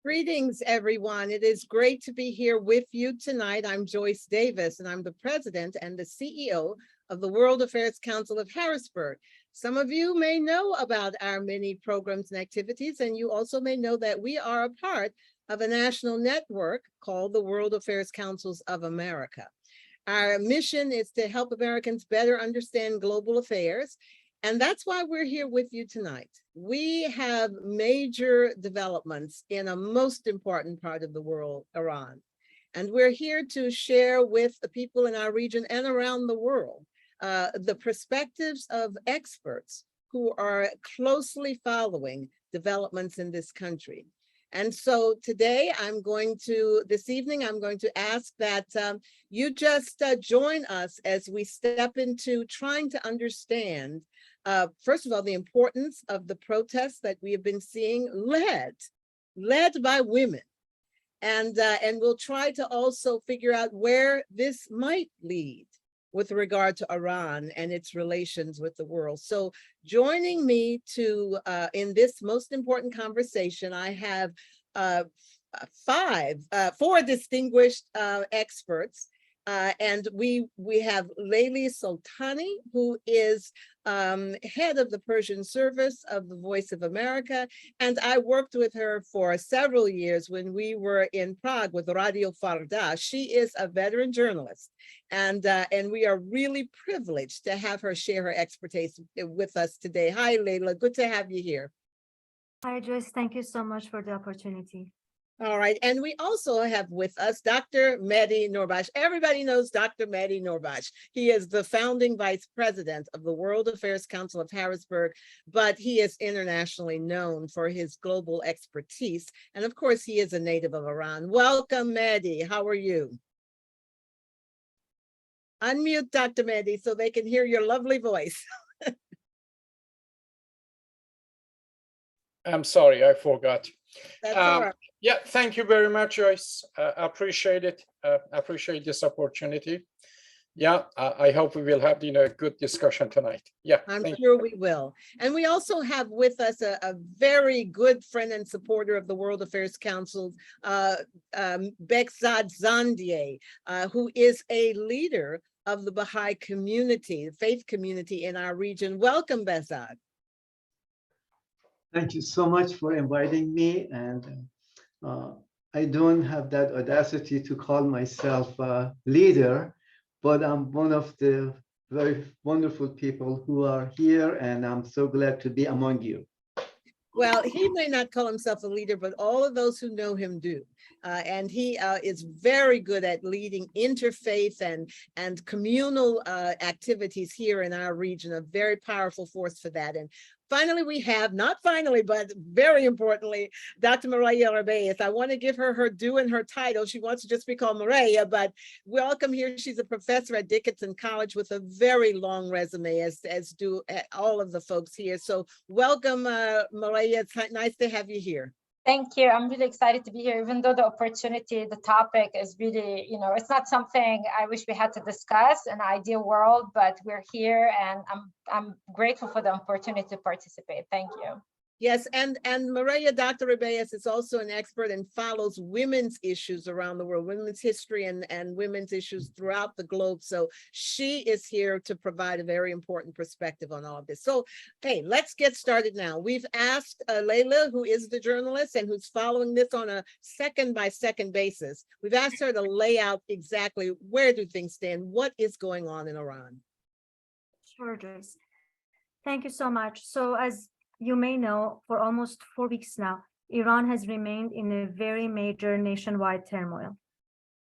Greetings, everyone. It is great to be here with you tonight. I'm Joyce Davis, and I'm the president and the CEO of the World Affairs Council of Harrisburg. Some of you may know about our many programs and activities, and you also may know that we are a part of a national network called the World Affairs Councils of America. Our mission is to help Americans better understand global affairs, and that's why we're here with you tonight. We have major developments in a most important part of the world, Iran. And we're here to share with the people in our region and around the world the perspectives of experts who are closely following developments in this country. And so today, this evening, I'm going to ask that you just join us as we step into trying to understand first of all, the importance of the protests that we have been seeing led by women. And we'll try to also figure out where this might lead with regard to Iran and its relations with the world. So joining me in this most important conversation, I have four distinguished experts. And we have Leila Soltani, who is head of the Persian service of the Voice of America. And I worked with her for several years when we were in Prague with Radio Farda. She is a veteran journalist. And we are really privileged to have her share her expertise with us today. Hi, Leila. Good to have you here. Hi, Joyce. Thank you so much for the opportunity. All right, and we also have with us Dr. Mehdi Noorbaksh. Everybody knows Dr. Mehdi Noorbaksh. He is the founding vice president of the World Affairs Council of Harrisburg, but he is internationally known for his global expertise. And of course, he is a native of Iran. Welcome, Mehdi. How are you? Unmute Dr. Mehdi so they can hear your lovely voice. I'm sorry, I forgot. That's all right. Yeah, thank you very much, Joyce. Appreciate it. Appreciate this opportunity. Yeah, I hope we will have a good discussion tonight. Yeah, I'm sure we will. And we also have with us a very good friend and supporter of the World Affairs Council, Behzad Zandieh, who is a leader of the Baha'i community, the faith community in our region. Welcome, Behzad. Thank you so much for inviting me. And I don't have that audacity to call myself a leader, but I'm one of the very wonderful people who are here, and I'm so glad to be among you. Well, he may not call himself a leader, but all of those who know him do. And he is very good at leading interfaith and communal activities here in our region, a very powerful force for that. And finally, we have, not finally, but very importantly, Dr. Mireille Rebeiz. I want to give her her due and her title. She wants to just be called Mireille, but welcome here. She's a professor at Dickinson College with a very long resume, as do all of the folks here. So welcome, Mireille. It's nice to have you here. Thank you. I'm really excited to be here, even though the opportunity, the topic is really, it's not something I wish we had to discuss in an ideal world, but we're here and I'm grateful for the opportunity to participate. Thank you. Yes, and Mireille, Dr. Rebeiz is also an expert and follows women's issues around the world, women's history and women's issues throughout the globe. So she is here to provide a very important perspective on all of this. So, hey, let's get started now. We've asked Leila, who is the journalist and who's following this on a second-by-second basis, we've asked her to lay out exactly where do things stand, what is going on in Iran. Sure, Joyce. Thank you so much. So as you may know, for almost 4 weeks now, Iran has remained in a very major nationwide turmoil.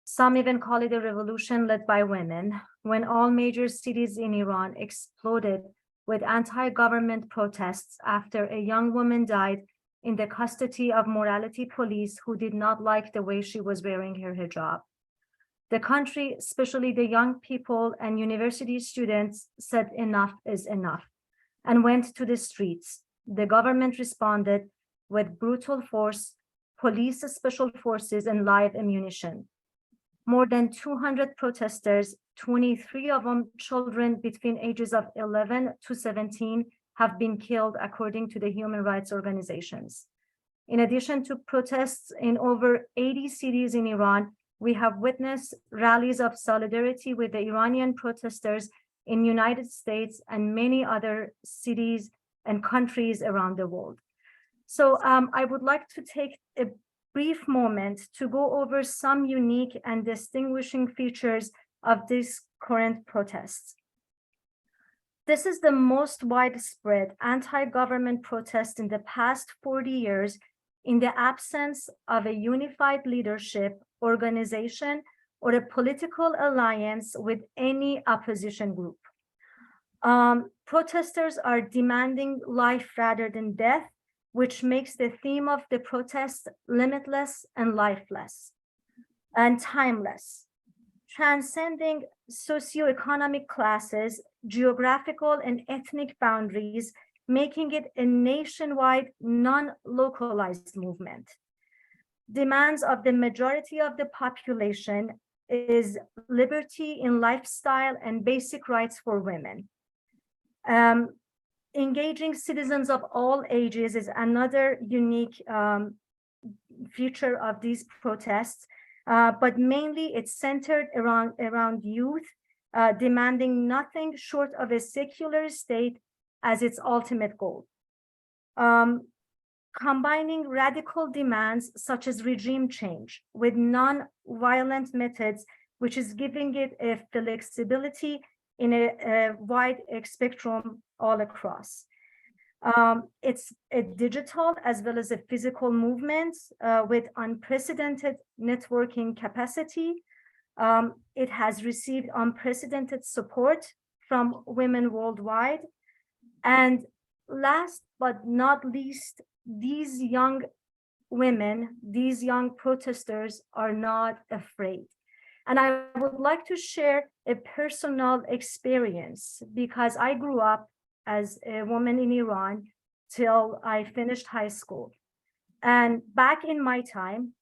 Some even call it a revolution led by women, when all major cities in Iran exploded with anti-government protests after a young woman died in the custody of morality police who did not like the way she was wearing her hijab. The country, especially the young people and university students, said enough is enough and went to the streets. The government responded with brutal force, police, special forces, and live ammunition. More than 200 protesters, 23 of them children between ages of 11 to 17, have been killed, according to the human rights organizations. In addition to protests in over 80 cities in Iran, we have witnessed rallies of solidarity with the Iranian protesters in United States and many other cities and countries around the world. So I would like to take a brief moment to go over some unique and distinguishing features of these current protests. This is the most widespread anti-government protest in the past 40 years in the absence of a unified leadership, organization, or a political alliance with any opposition group. Protesters are demanding life rather than death, which makes the theme of the protest limitless and lifeless and timeless, transcending socioeconomic classes, geographical and ethnic boundaries, making it a nationwide, non-localized movement. Demands of the majority of the population is liberty in lifestyle and basic rights for women. Engaging citizens of all ages is another unique feature of these protests, but mainly it's centered around youth, demanding nothing short of a secular state as its ultimate goal. Combining radical demands such as regime change with non-violent methods, which is giving it a flexibility in a wide spectrum all across. It's a digital as well as a physical movement with unprecedented networking capacity. It has received unprecedented support from women worldwide. And last but not least, these young women, these young protesters are not afraid. And I would like to share a personal experience because I grew up as a woman in Iran till I finished high school. And back in my time,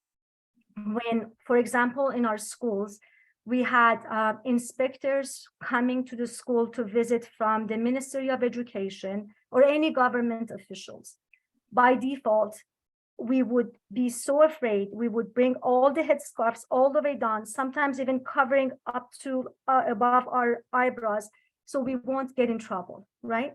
when, for example, in our schools, we had inspectors coming to the school to visit from the Ministry of Education or any government officials. By default, we would be so afraid. We would bring all the headscarves all the way down, sometimes even covering up to above our eyebrows, so we won't get in trouble, right?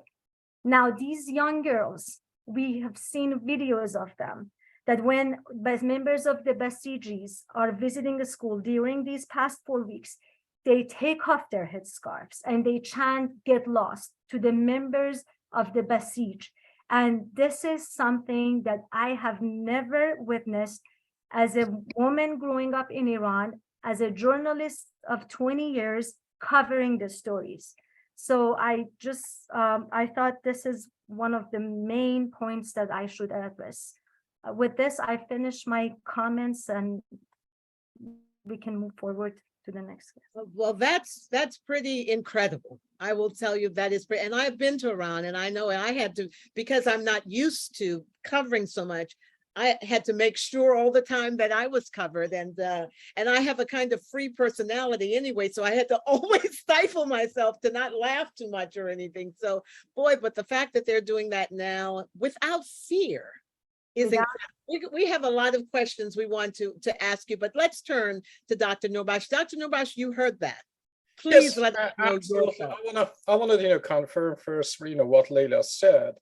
Now, these young girls, we have seen videos of them, that when members of the Basijis are visiting a school during these past 4 weeks, they take off their headscarves and they chant "Get Lost" to the members of the Basij. And this is something that I have never witnessed as a woman growing up in Iran, as a journalist of 20 years covering the stories. So I thought this is one of the main points that I should address. With this, I finish my comments and we can move forward to the next. Well, that's pretty incredible. I will tell you that is pretty, and I've been to Iran and I know I had to, because I'm not used to covering so much, I had to make sure all the time that I was covered, and I have a kind of free personality anyway, so I had to always stifle myself to not laugh too much or anything. So boy, but the fact that they're doing that now without fear is incredible. We have a lot of questions we want to ask you, but let's turn to Dr. Noorbaksh. Dr. Noorbaksh, you heard that. Please let us know your thoughts. I want to confirm first, what Leila said.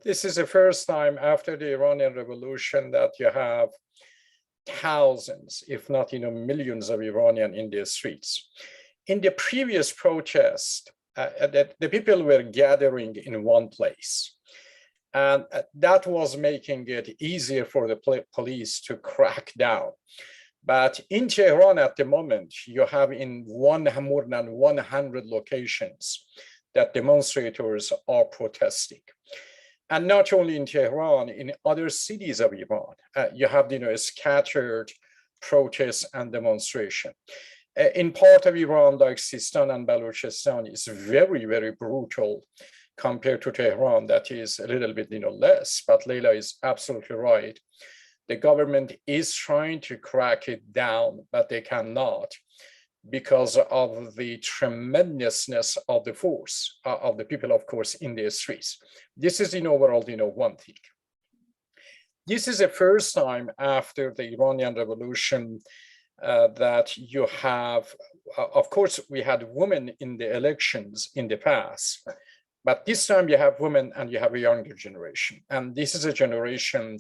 This is the first time after the Iranian Revolution that you have thousands, if not millions of Iranians in the streets. In the previous protest, the people were gathering in one place. And that was making it easier for the police to crack down. But in Tehran at the moment, you have in more than 100 locations that demonstrators are protesting. And not only in Tehran, in other cities of Iran, you have scattered protests and demonstration. In part of Iran, like Sistan and Balochistan, is very, very brutal compared to Tehran, that is a little bit less. But Leila is absolutely right. The government is trying to crack it down, but they cannot because of the tremendousness of the force of the people, of course, in the streets. This is overall one thing. this is the first time after the Iranian Revolution that you have, of course, we had women in the elections in the past, but this time you have women and you have a younger generation. And this is a generation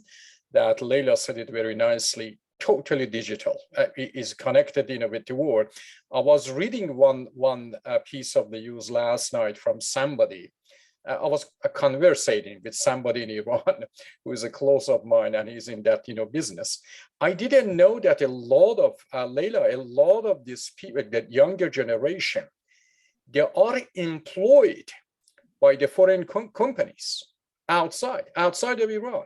that Leila said it very nicely, totally digital, is connected with the world. I was reading one piece of the news last night from somebody. I was conversating with somebody in Iran who is a close of mine, and he's in that business. I didn't know that a lot of Leila, a lot of these people, that younger generation, they are employed by the foreign companies outside of Iran.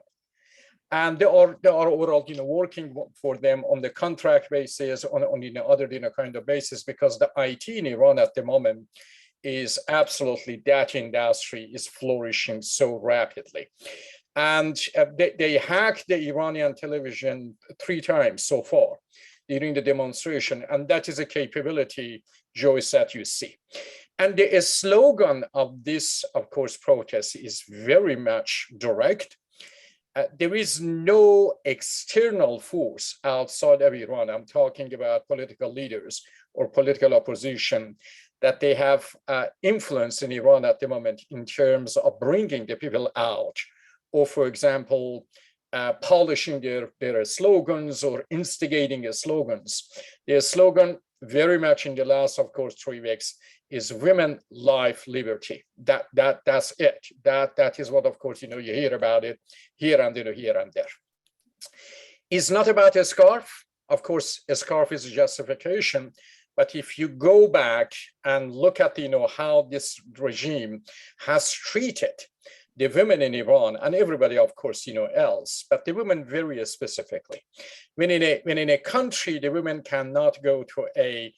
And they are overall, working for them on the contract basis, on other, kind of basis, because the IT in Iran at the moment is absolutely, that industry is flourishing so rapidly. And they hacked the Iranian television 3 times so far during the demonstration. And that is a capability, Joyce, that you see. And the slogan of this, of course, protest is very much direct. There is no external force outside of Iran. I'm talking about political leaders or political opposition, that they have influence in Iran at the moment in terms of bringing the people out, or, for example, polishing their slogans or instigating slogans. Their slogan very much in the last, of course, 3 weeks is women, life, liberty. That's it. That is what, of course, you hear about it here and here and there. It's not about a scarf. Of course, a scarf is a justification. But if you go back and look at, how this regime has treated the women in Iran, and everybody, of course, else, but the women very specifically. When in a country, the women cannot go to a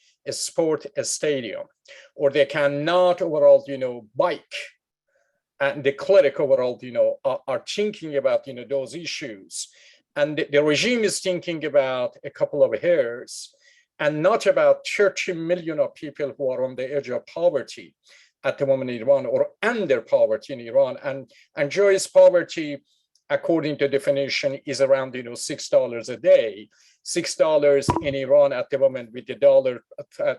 stadium, or they cannot overall, bike, and the cleric overall, are thinking about, those issues. And the regime is thinking about a couple of hairs, and not about 30 million of people who are on the edge of poverty at the moment in Iran, or under poverty in Iran. And Joyce, poverty, according to definition, is around $6 a day. $6 in Iran at the moment, with the dollar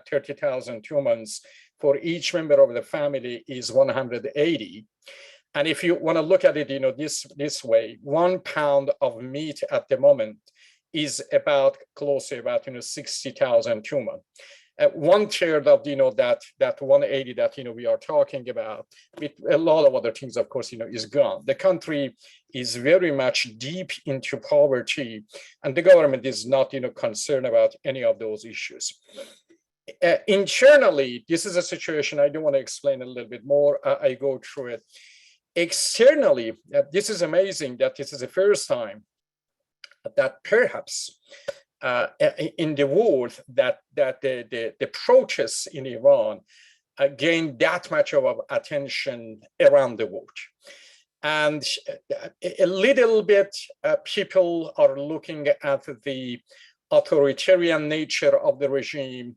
30,000 humans for each member of the family, is 180. And if you want to look at it, this way, 1 pound of meat at the moment is about close to about 60,000 human. 1/3 of that 180 that we are talking about, with a lot of other things, of course, is gone. The country is very much deep into poverty, and the government is not concerned about any of those issues. Internally, this is a situation I do want to explain a little bit more. I go through it. Externally, this is amazing that this is the first time that perhaps in the world that the protests in Iran gained that much of attention around the world. And a little bit people are looking at the authoritarian nature of the regime,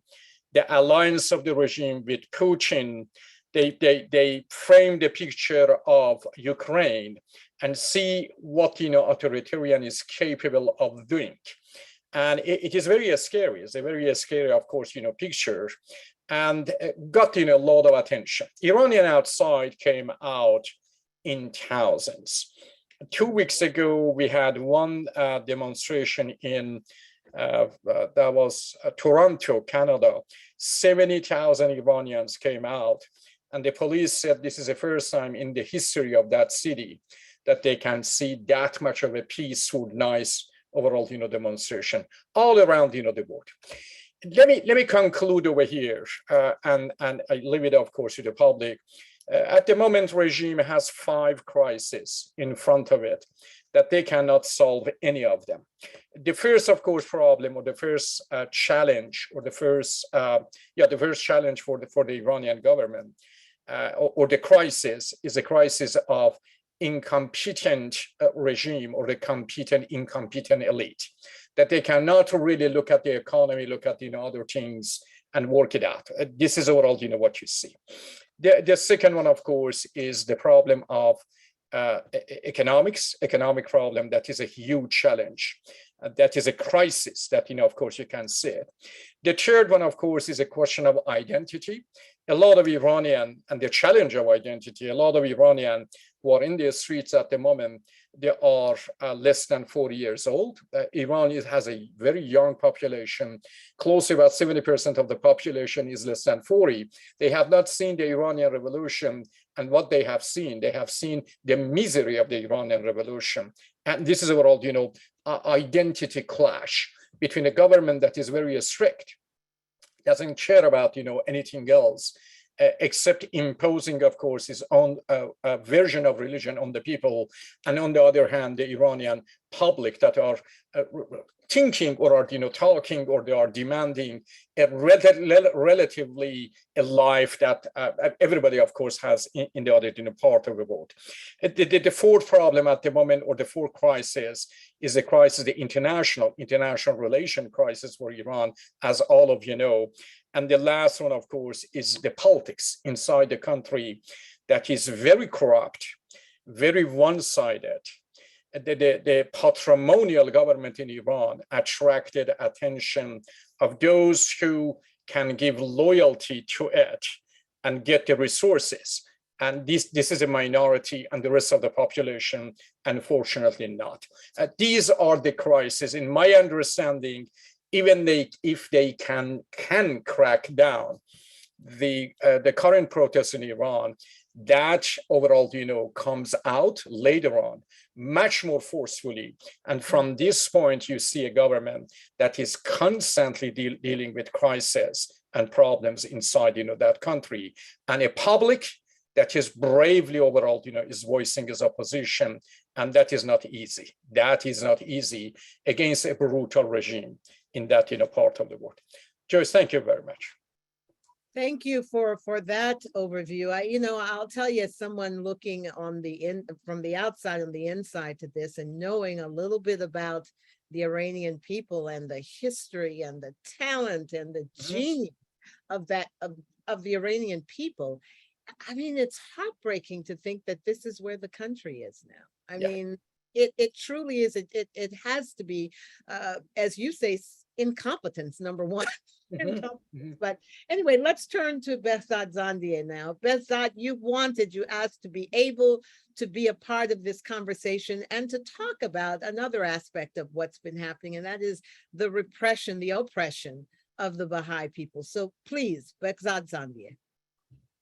the alliance of the regime with Putin. They frame the picture of Ukraine and see what authoritarian is capable of doing. And it is very scary. It's a very scary, of course, picture, and got a lot of attention. Iranian outside came out in thousands. 2 weeks ago, we had one demonstration in that was Toronto, Canada. 70,000 Iranians came out, and the police said this is the first time in the history of that city that they can see that much of a peaceful, nice overall, demonstration all around, the world. Let me conclude over here, and I leave it, of course, to the public. At the moment, regime has 5 crises in front of it that they cannot solve any of them. The first, of course, problem, or the first challenge, or the first challenge for the Iranian government, or the crisis, is a crisis of incompetent regime, or the incompetent elite, that they cannot really look at the economy, look at other things, and work it out. This is overall what you see. The second one, of course, is the problem of economic problem that is a huge challenge. That is a crisis that, of course, you can see it. The third one, of course, is a question of identity. A lot of Iranian, and the challenge of identity, a lot of Iranian who are in the streets at the moment, they are less than 40 years old. Iran has a very young population. Close to about 70% of the population is less than 40. They have not seen the Iranian Revolution, and what they have seen the misery of the Iranian Revolution. And this is overall, identity clash between a government that is very strict, doesn't care about, anything else, except imposing, of course, his own version of religion on the people. And on the other hand, the Iranian public that are thinking or are, talking, or they are demanding a relatively a life that everybody, of course, has in the other part of the world. The fourth problem at the moment, or the fourth crisis, is the crisis, the international relation crisis for Iran, as all of you know. And the last one, of course, is the politics inside the country that is very corrupt, very one-sided. The patrimonial government in Iran attracted attention of those who can give loyalty to it and get the resources. And this is a minority, and the rest of the population, unfortunately, not. These are the crises, in my understanding. Even if they can crack down the current protests in Iran, that overall, comes out later on much more forcefully. And from this point, you see a government that is constantly dealing with crises and problems inside, that country, and a public that is bravely overall, is voicing his opposition. And that is not easy. That is not easy against a brutal regime in that, part of the world. Joyce, thank you very much. Thank you for that overview. I'll tell you, as someone looking from the outside and the inside to this, and knowing a little bit about the Iranian people and the history and the talent and the genius of the Iranian people. I mean, it's heartbreaking to think that this is where the country is now. I mean, it truly is. It has to be, as you say, incompetence, number one. But anyway, let's turn to Behzad Zandieh now. Behzad, you asked to be able to be a part of this conversation and to talk about another aspect of what's been happening, and that is the repression, the oppression of the Baha'i people. So please, Behzad Zandieh.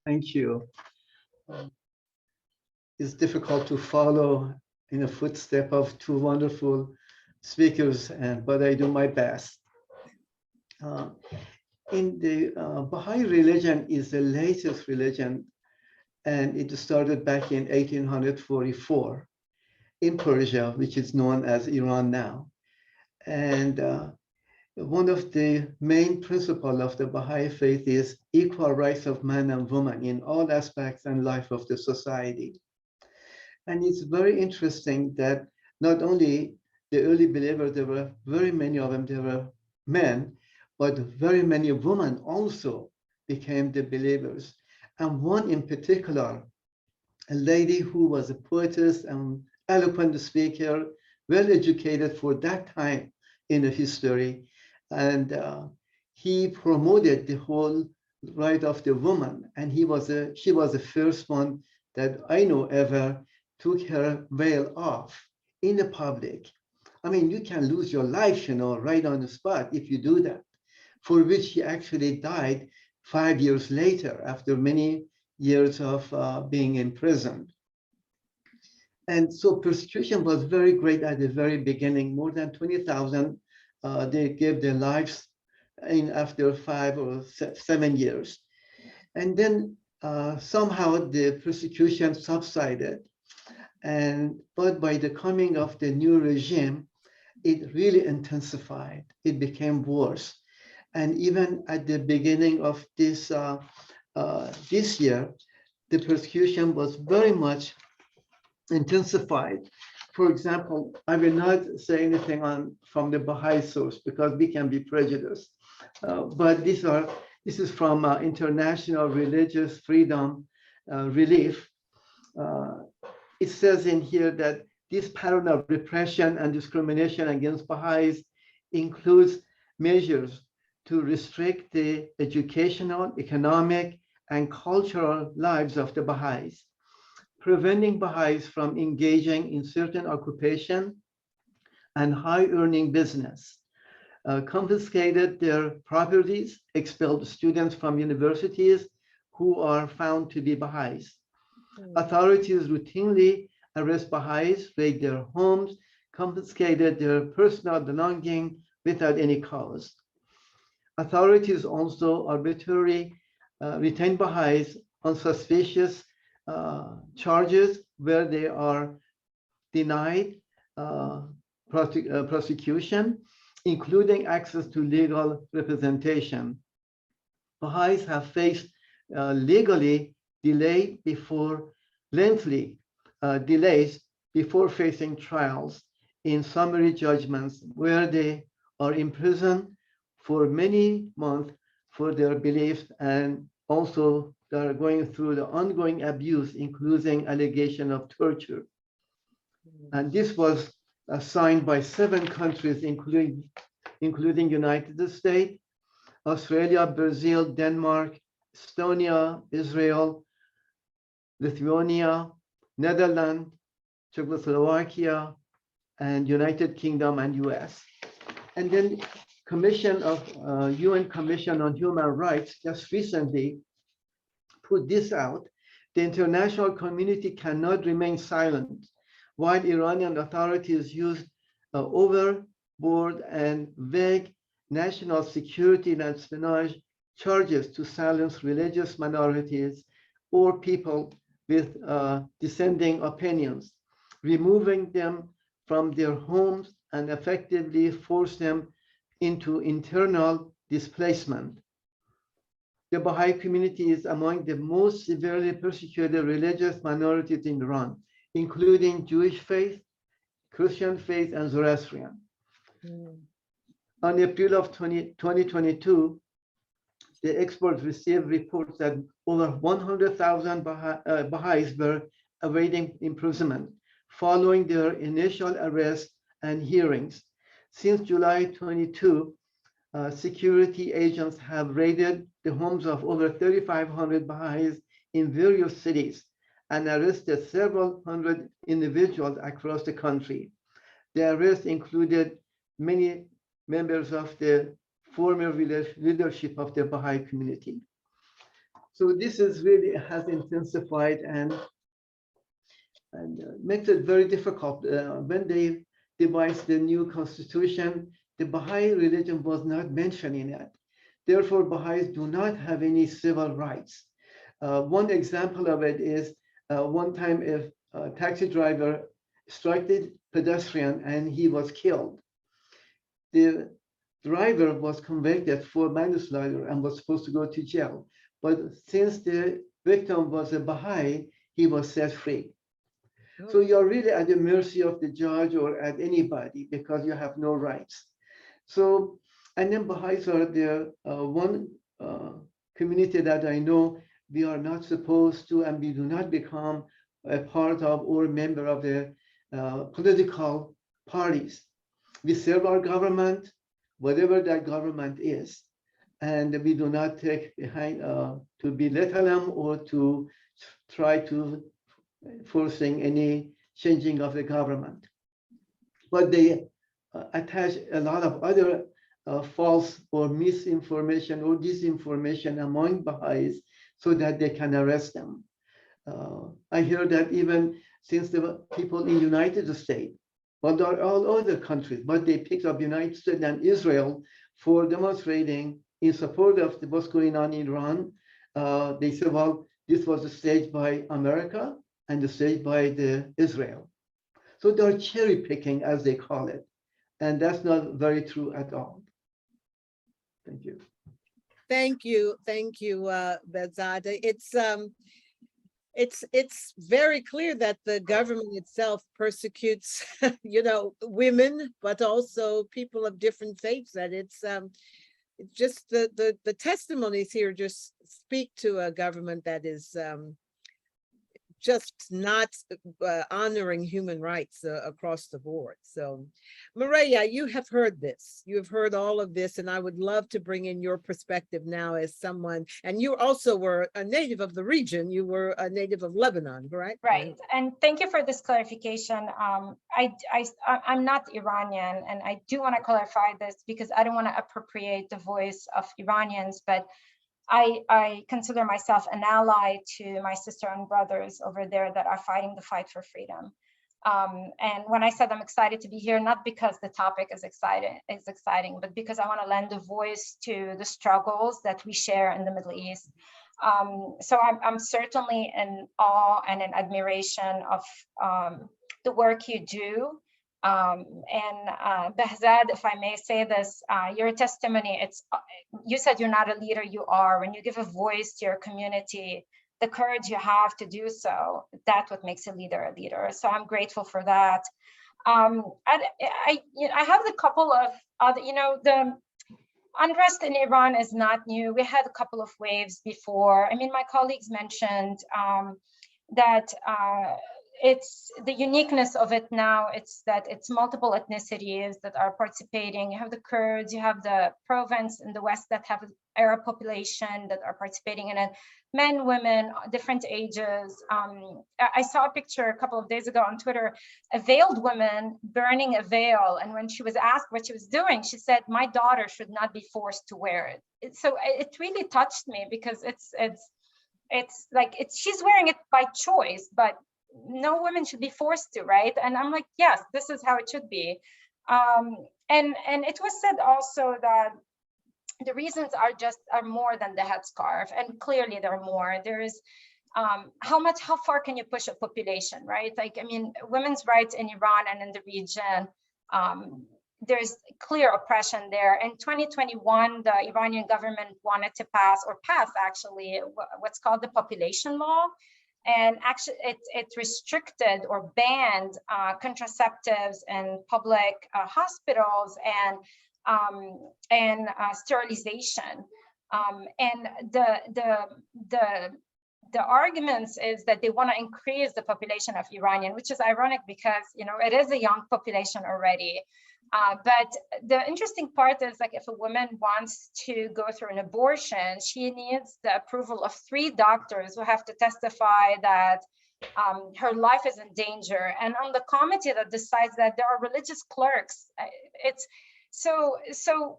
Thank you. It's difficult to follow in the footstep of two wonderful speakers, but I do my best. In the Baha'i religion is the latest religion, and it started back in 1844 in Persia, which is known as Iran now. And one of the main principles of the Baha'i faith is equal rights of man and woman in all aspects and life of the society. And it's very interesting that not only the early believers, there were very many of them, they were men, but very many women also became the believers. And one in particular, a lady who was a poetess and eloquent speaker, well educated for that time in the history. And he promoted the whole right of the woman. And she was the first one that I know ever took her veil off in the public. I mean, you can lose your life, right on the spot if you do that, for which he actually died 5 years later after many years of being imprisoned. And so persecution was very great at the very beginning. More than 20,000 they gave their lives after 5 or 7 years. And then somehow the persecution subsided. But by the coming of the new regime, it really intensified. It became worse. And even at the beginning of this year, the persecution was very much intensified. For example, I will not say anything from the Baha'i source because we can be prejudiced. But this is from International Religious Freedom Relief. it says in here that this pattern of repression and discrimination against Baha'is includes measures to restrict the educational, economic, and cultural lives of the Baha'is, preventing Baha'is from engaging in certain occupation and high-earning business, confiscated their properties, expelled students from universities who are found to be Baha'is. Authorities routinely arrest Baha'is, raid their homes, confiscated their personal belongings without any cause. Authorities also arbitrarily retain Baha'is on suspicious charges where they are denied prosecution, including access to legal representation. Baha'is have faced legally lengthy delays before facing trials in summary judgments where they are imprisoned for many months for their beliefs, and also they are going through the ongoing abuse, including allegation of torture. And this was signed by 7 countries, including United States, Australia, Brazil, Denmark, Estonia, Israel, Lithuania, Netherlands, Czechoslovakia, and United Kingdom and US. And then UN Commission on Human Rights just recently put this out. The international community cannot remain silent while Iranian authorities use overboard and vague national security and espionage charges to silence religious minorities or people with dissenting opinions, removing them from their homes and effectively force them into internal displacement. The Baha'i community is among the most severely persecuted religious minorities in Iran, including Jewish faith, Christian faith, and Zoroastrian. On April of 2022, the experts received reports that over 100,000 Baha'is were awaiting imprisonment following their initial arrest and hearings. Since July 22, security agents have raided the homes of over 3,500 Baha'is in various cities and arrested several hundred individuals across the country. The arrests included many members of the former leadership of the Baha'i community. So this is really has intensified and makes it very difficult. When they devised the new constitution, the Baha'i religion was not mentioned in it. Therefore, Baha'is do not have any civil rights. One example of it is one time a taxi driver struck the pedestrian and he was killed. The driver was convicted for manslaughter and was supposed to go to jail. But since the victim was a Baha'i, he was set free. So you're really at the mercy of the judge or at anybody because you have no rights. So, and then Baha'is are the one community that I know we are not supposed to, and we do not become a part of or member of the political parties. We serve our government, whatever that government is, and we do not take behind to belittle them or to try to forcing any changing of the government. But they attach a lot of other false or misinformation or disinformation among Baha'is so that they can arrest them. I hear that even since the people in United States, but there are all other countries, but they picked up United States and Israel for demonstrating in support of what's going on in Iran. They said, well, this was staged by America and staged by Israel. So they're cherry picking, as they call it. And that's not very true at all. Thank you. Thank you, Behzad. It's very clear that the government itself persecutes, women, but also people of different faiths. That it's just the testimonies here just speak to a government that is just not honoring human rights across the board. So, Mireille, you have heard this. You have heard all of this, and I would love to bring in your perspective now as someone, and you also were a native of the region. You were a native of Lebanon, correct? Right. And thank you for this clarification. I'm not Iranian, and I do want to clarify this because I don't want to appropriate the voice of Iranians, but I consider myself an ally to my sister and brothers over there that are fighting the fight for freedom. And when I said I'm excited to be here, not because the topic is exciting, but because I want to lend a voice to the struggles that we share in the Middle East. So I'm certainly in awe and in admiration of the work you do. Behzad, if I may say this, your testimony, you said you're not a leader, you are. When you give a voice to your community, the courage you have to do so, that's what makes a leader. So I'm grateful for that. I have a couple of other, the unrest in Iran is not new. We had a couple of waves before. I mean, my colleagues mentioned that it's the uniqueness of it now. It's that it's multiple ethnicities that are participating. You have the Kurds, you have the province in the West that have an Arab population that are participating in it. Men, women, different ages. I saw a picture a couple of days ago on Twitter, a veiled woman burning a veil. And when she was asked what she was doing, she said, "My daughter should not be forced to wear it." So it really touched me because it's like she's wearing it by choice, but no woman should be forced to, right? And I'm like, yes, this is how it should be. And it was said also that the reasons are more than the headscarf, and clearly there are more. There is how far can you push a population, right? Like, I mean, women's rights in Iran and in the region, there's clear oppression there. In 2021, the Iranian government wanted to pass actually what's called the population law. And actually, it restricted or banned contraceptives in public hospitals and sterilization. And the arguments is that they want to increase the population of Iranian, which is ironic because it is a young population already. But the interesting part is, like, if a woman wants to go through an abortion, she needs the approval of 3 doctors who have to testify that her life is in danger. And on the committee that decides that, there are religious clerks. It's so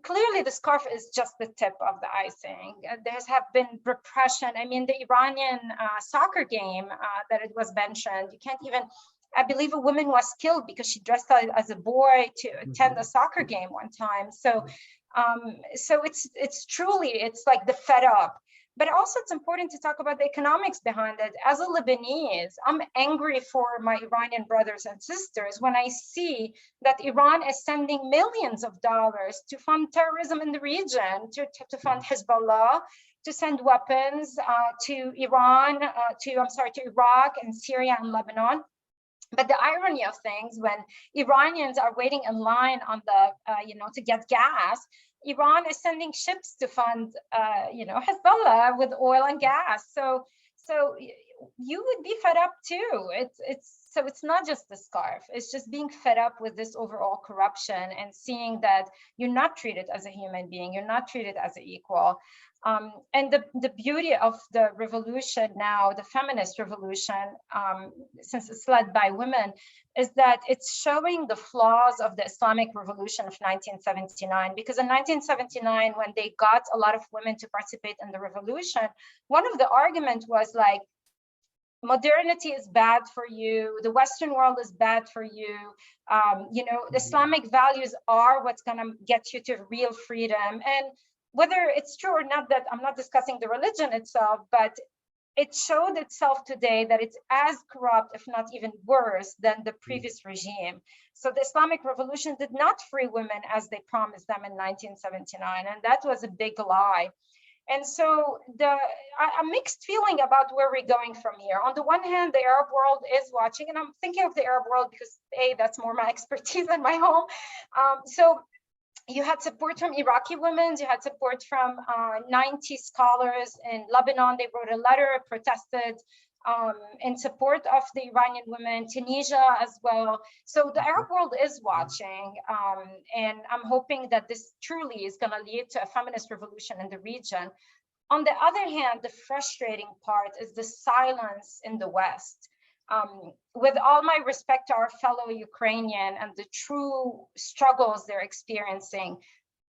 clearly the scarf is just the tip of the icing. There's have been repression. I mean, the Iranian soccer game that it was mentioned, you can't even. I believe a woman was killed because she dressed as a boy to attend a soccer game one time. So it's truly, it's like the fed up. But also it's important to talk about the economics behind it. As a Lebanese, I'm angry for my Iranian brothers and sisters when I see that Iran is sending millions of dollars to fund terrorism in the region, to fund Hezbollah, to send weapons to Iraq and Syria and Lebanon. But the irony of things, when Iranians are waiting in line on the, to get gas, Iran is sending ships to fund, Hezbollah with oil and gas. So you would be fed up too. So it's not just the scarf. It's just being fed up with this overall corruption and seeing that you're not treated as a human being. You're not treated as an equal. And the beauty of the revolution now, the feminist revolution, since it's led by women, is that it's showing the flaws of the Islamic revolution of 1979. Because in 1979, when they got a lot of women to participate in the revolution, one of the arguments was like, modernity is bad for you, the Western world is bad for you, Islamic values are what's gonna get you to real freedom. And whether it's true or not, that I'm not discussing the religion itself, but it showed itself today that it's as corrupt, if not even worse, than the previous regime. So the Islamic revolution did not free women as they promised them in 1979, and that was a big lie. And so a mixed feeling about where we're going from here. On the one hand, the Arab world is watching, and I'm thinking of the Arab world because that's more my expertise than my home. So you had support from Iraqi women, you had support from 90 scholars in Lebanon. They wrote a letter, protested in support of the Iranian women, Tunisia as well. So the Arab world is watching, and I'm hoping that this truly is going to lead to a feminist revolution in the region. On the other hand, the frustrating part is the silence in the West. With all my respect to our fellow Ukrainian and the true struggles they're experiencing,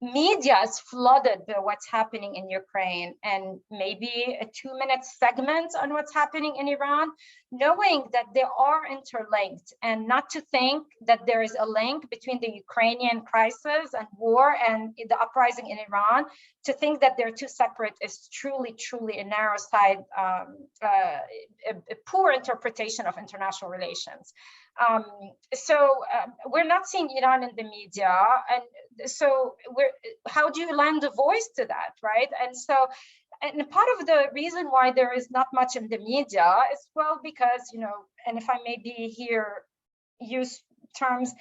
media is flooded by what's happening in Ukraine, and maybe a 2-minute segment on what's happening in Iran, knowing that they are interlinked, and not to think that there is a link between the Ukrainian crisis and war and the uprising in Iran. To think that they're two separate is truly a narrow-sighted, a poor interpretation of international relations. We're not seeing Iran in the media, and so how do you lend a voice to that, right? And part of the reason why there is not much in the media is, well, because, and if I maybe here use terms,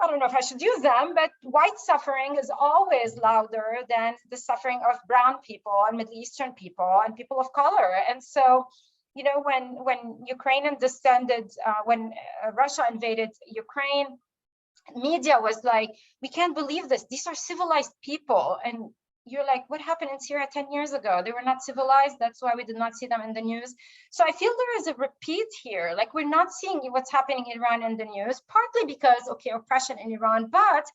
I don't know if I should use them, but white suffering is always louder than the suffering of brown people and Middle Eastern people and people of color. And so, when Ukrainian descended, when Russia invaded Ukraine, media was like, we can't believe this. These are civilized people. And you're like, what happened in Syria 10 years ago? They were not civilized. That's why we did not see them in the news. So I feel there is a repeat here. Like, we're not seeing what's happening in Iran in the news, partly because, okay, oppression in Iran, but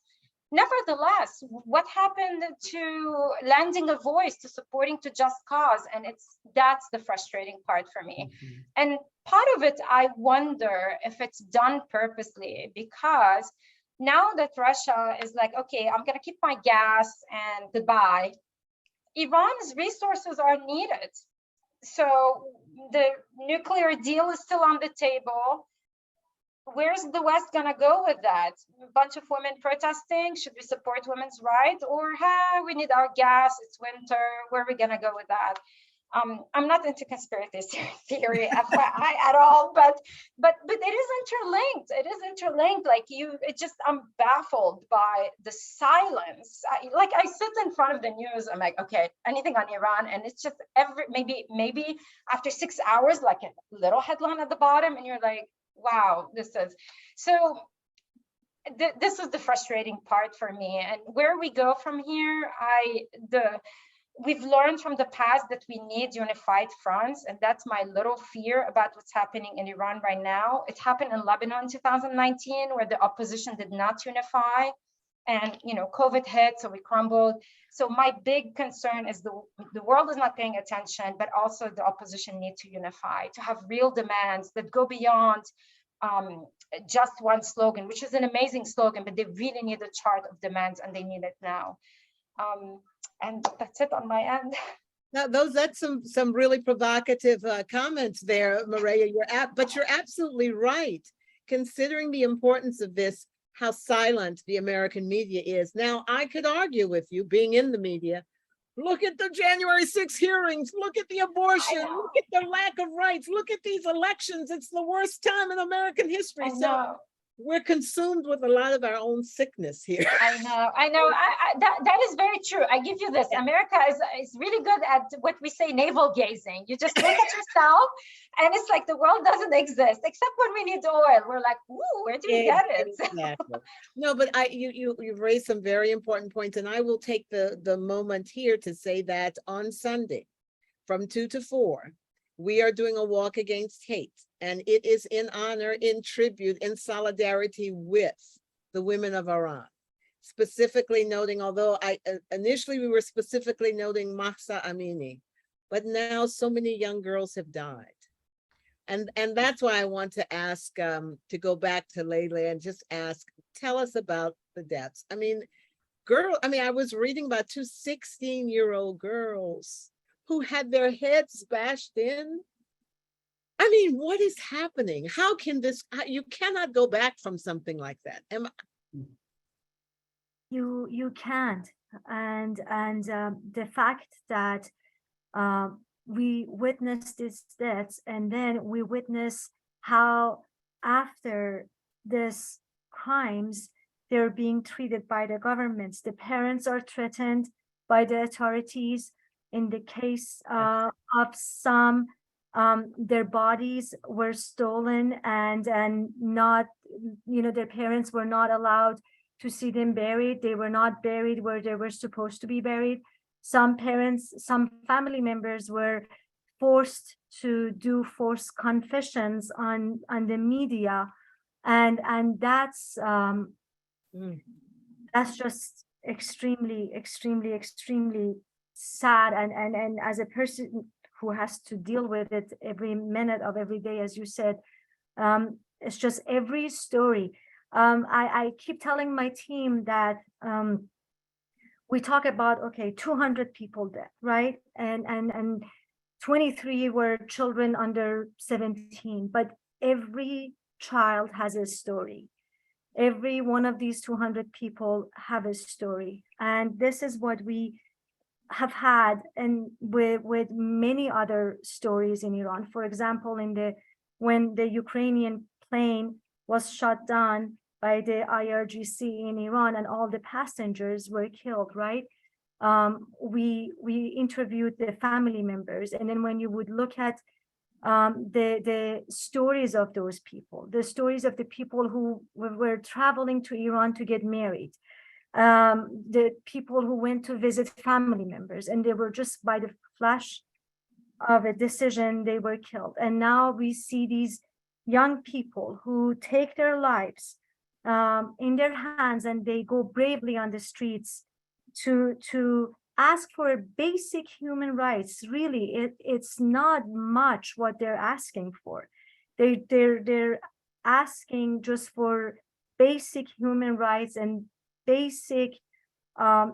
nevertheless, what happened to lending a voice to supporting to just cause? And that's the frustrating part for me. And part of it, I wonder if it's done purposely, because now that Russia is like, okay, I'm going to keep my gas and goodbye, Iran's resources are needed. So the nuclear deal is still on the table. Where's the West going to go with that? A bunch of women protesting? Should we support women's rights? Or, hey, we need our gas, it's winter, where are we going to go with that? I'm not into conspiracy theory FYI at all, but it is interlinked. It is interlinked. Like, I'm baffled by the silence. I sit in front of the news. I'm like, okay, anything on Iran, and it's just maybe after 6 hours, like a little headline at the bottom, and you're like, wow, this is so. This is the frustrating part for me, and where we go from here, we've learned from the past that we need unified fronts, and that's my little fear about what's happening in Iran right now. It happened in Lebanon in 2019, where the opposition did not unify, and COVID hit, so we crumbled. So my big concern is the world is not paying attention, but also the opposition need to unify, to have real demands that go beyond just one slogan, which is an amazing slogan, but they really need a chart of demands, and they need it now. And that's it on my end. Now, that's some really provocative comments there, Mireille. But you're absolutely right, considering the importance of this, how silent the American media is. Now, I could argue with you, being in the media, look at the January 6th hearings, look at the abortion, look at the lack of rights, look at these elections. It's the worst time in American history. So we're consumed with a lot of our own sickness here. I know. That is very true. I give you this. America is really good at what we say, navel gazing. You just look at yourself, and it's like the world doesn't exist, except when we need oil. We're like, ooh, where do we get it? Exactly. No, but you've raised some very important points, and I will take the moment here to say that on Sunday, from 2 to 4, we are doing a walk against hate, and it is in honor, in tribute, in solidarity with the women of Iran. Specifically noting, although initially we were specifically noting Mahsa Amini, but now so many young girls have died. And that's why I want to ask, to go back to Leila and just ask, tell us about the deaths. I was reading about 2 16-year-old girls who had their heads bashed in. What is happening? How can this, you cannot go back from something like that. You can't. And the fact that we witness these deaths, and then we witness how after this crimes, they're being treated by the governments. The parents are threatened by the authorities. In the case of some Their bodies were stolen and not, their parents were not allowed to see them buried. They were not buried where they were supposed to be buried. Some parents, some family members were forced to do forced confessions on the media, and that's just extremely sad. And as a person who has to deal with it every minute of every day, as you said, it's just every story. I keep telling my team that we talk about, okay, 200 people dead, right? And 23 were children under 17, but every child has a story. Every one of these 200 people have a story. And this is what we have had, and with many other stories in Iran. For example, when the Ukrainian plane was shot down by the IRGC in Iran and all the passengers were killed, right? We interviewed the family members, and then when you would look at the stories of those people, the stories of the people who were traveling to Iran to get married, the people who went to visit family members, and they were just by the flash of a decision, they were killed. And now we see these young people who take their lives in their hands, and they go bravely on the streets to ask for basic human rights. Really, it's not much what they're asking for. They're asking just for basic human rights and basic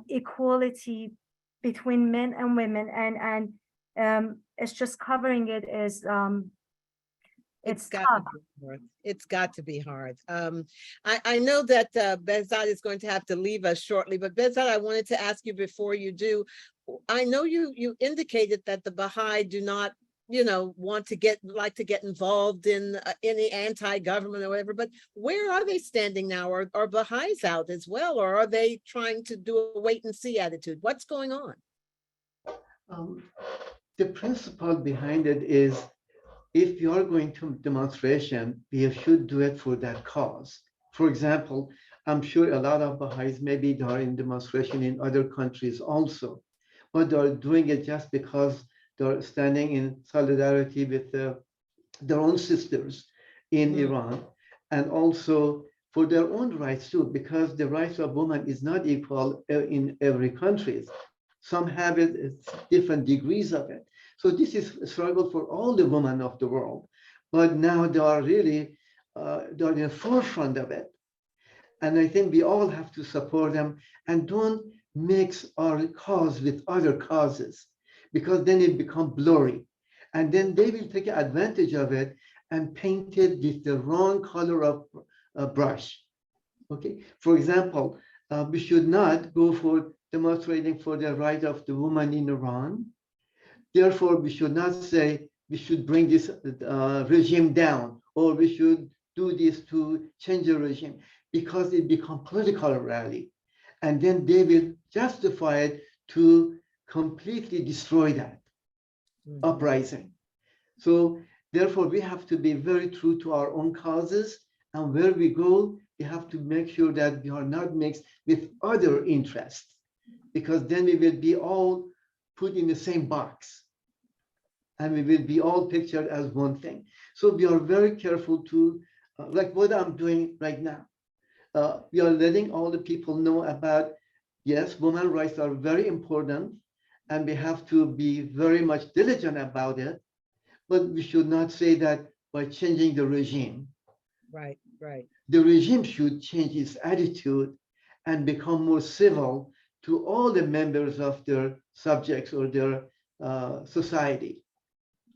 equality between men and women, and it's just covering it as it's tough. It's got to be hard. I know that Behzad is going to have to leave us shortly, but Behzad, I wanted to ask you before you do. I know you indicated that the Baha'i do not, want to get involved in any anti-government or whatever. But where are they standing now? Are Baha'is out as well, or are they trying to do a wait and see attitude? What's going on? The principle behind it is, if you are going to demonstration, you should do it for that cause. For example, I'm sure a lot of Baha'is maybe they are in demonstration in other countries also, but they're doing it just because they're standing in solidarity with their own sisters in Iran, and also for their own rights too, because the rights of women is not equal in every country. Some have it, it's different degrees of it. So this is a struggle for all the women of the world, but now they are really they're in the forefront of it. And I think we all have to support them and don't mix our cause with other causes, because then it becomes blurry. And then they will take advantage of it and paint it with the wrong color of brush. Okay. For example, we should not go for demonstrating for the right of the woman in Iran. Therefore, we should not say we should bring this regime down, or we should do this to change the regime, because it becomes political rally. And then they will justify it to completely destroy that uprising. So therefore, we have to be very true to our own causes, and where we go, we have to make sure that we are not mixed with other interests, because then we will be all put in the same box, and we will be all pictured as one thing. So we are very careful to, like what I'm doing right now. We are letting all the people know about, yes, women's rights are very important, and we have to be very much diligent about it, but we should not say that by changing the regime. Right. The regime should change its attitude and become more civil to all the members of their subjects or their society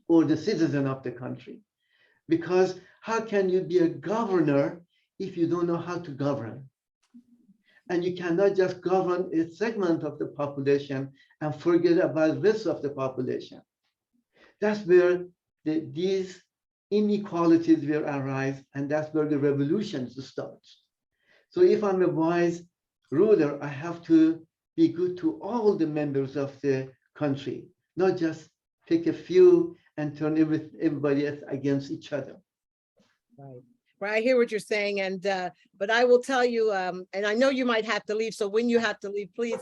or the citizen of the country. Because how can you be a governor if you don't know how to govern? And you cannot just govern a segment of the population and forget about the rest of the population. That's where these inequalities will arise, and that's where the revolution starts. So if I'm a wise ruler, I have to be good to all the members of the country, not just pick a few and turn everybody else against each other. Right. Right. I hear what you're saying. And but I will tell you, and I know you might have to leave. So when you have to leave, please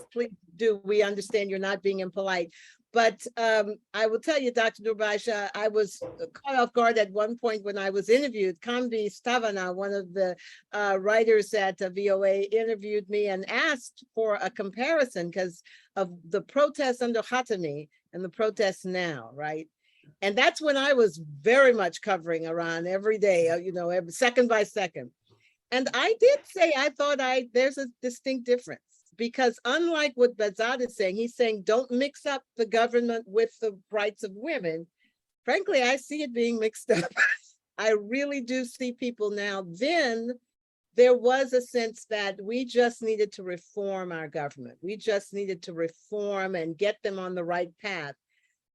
do. We understand you're not being impolite. But I will tell you, Dr. Noorbaksh, I was caught off guard at one point when I was interviewed. Kambi Stavana, one of the writers at VOA, interviewed me and asked for a comparison because of the protests under Khatami and the protests now, right? And that's when I was very much covering Iran every day, you know, every second by second. And I did say, I thought there's a distinct difference, because unlike what Behzad is saying, he's saying, don't mix up the government with the rights of women. Frankly, I see it being mixed up. I really do see people now. Then there was a sense that we just needed to reform our government. We just needed to reform and get them on the right path.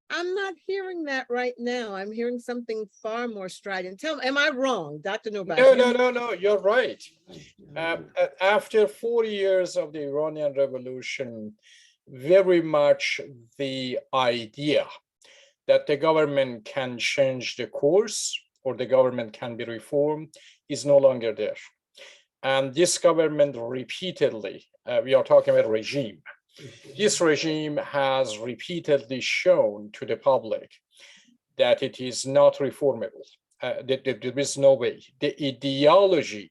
I'm not hearing that right now. I'm hearing something far more strident. Tell me, am I wrong, Dr. Noorbaksh? No, you're right. After 40 years of the Iranian Revolution, very much the idea that the government can change the course or the government can be reformed is no longer there. And this government repeatedly, we are talking about regime, this regime has repeatedly shown to the public that it is not reformable. There is no way. The ideology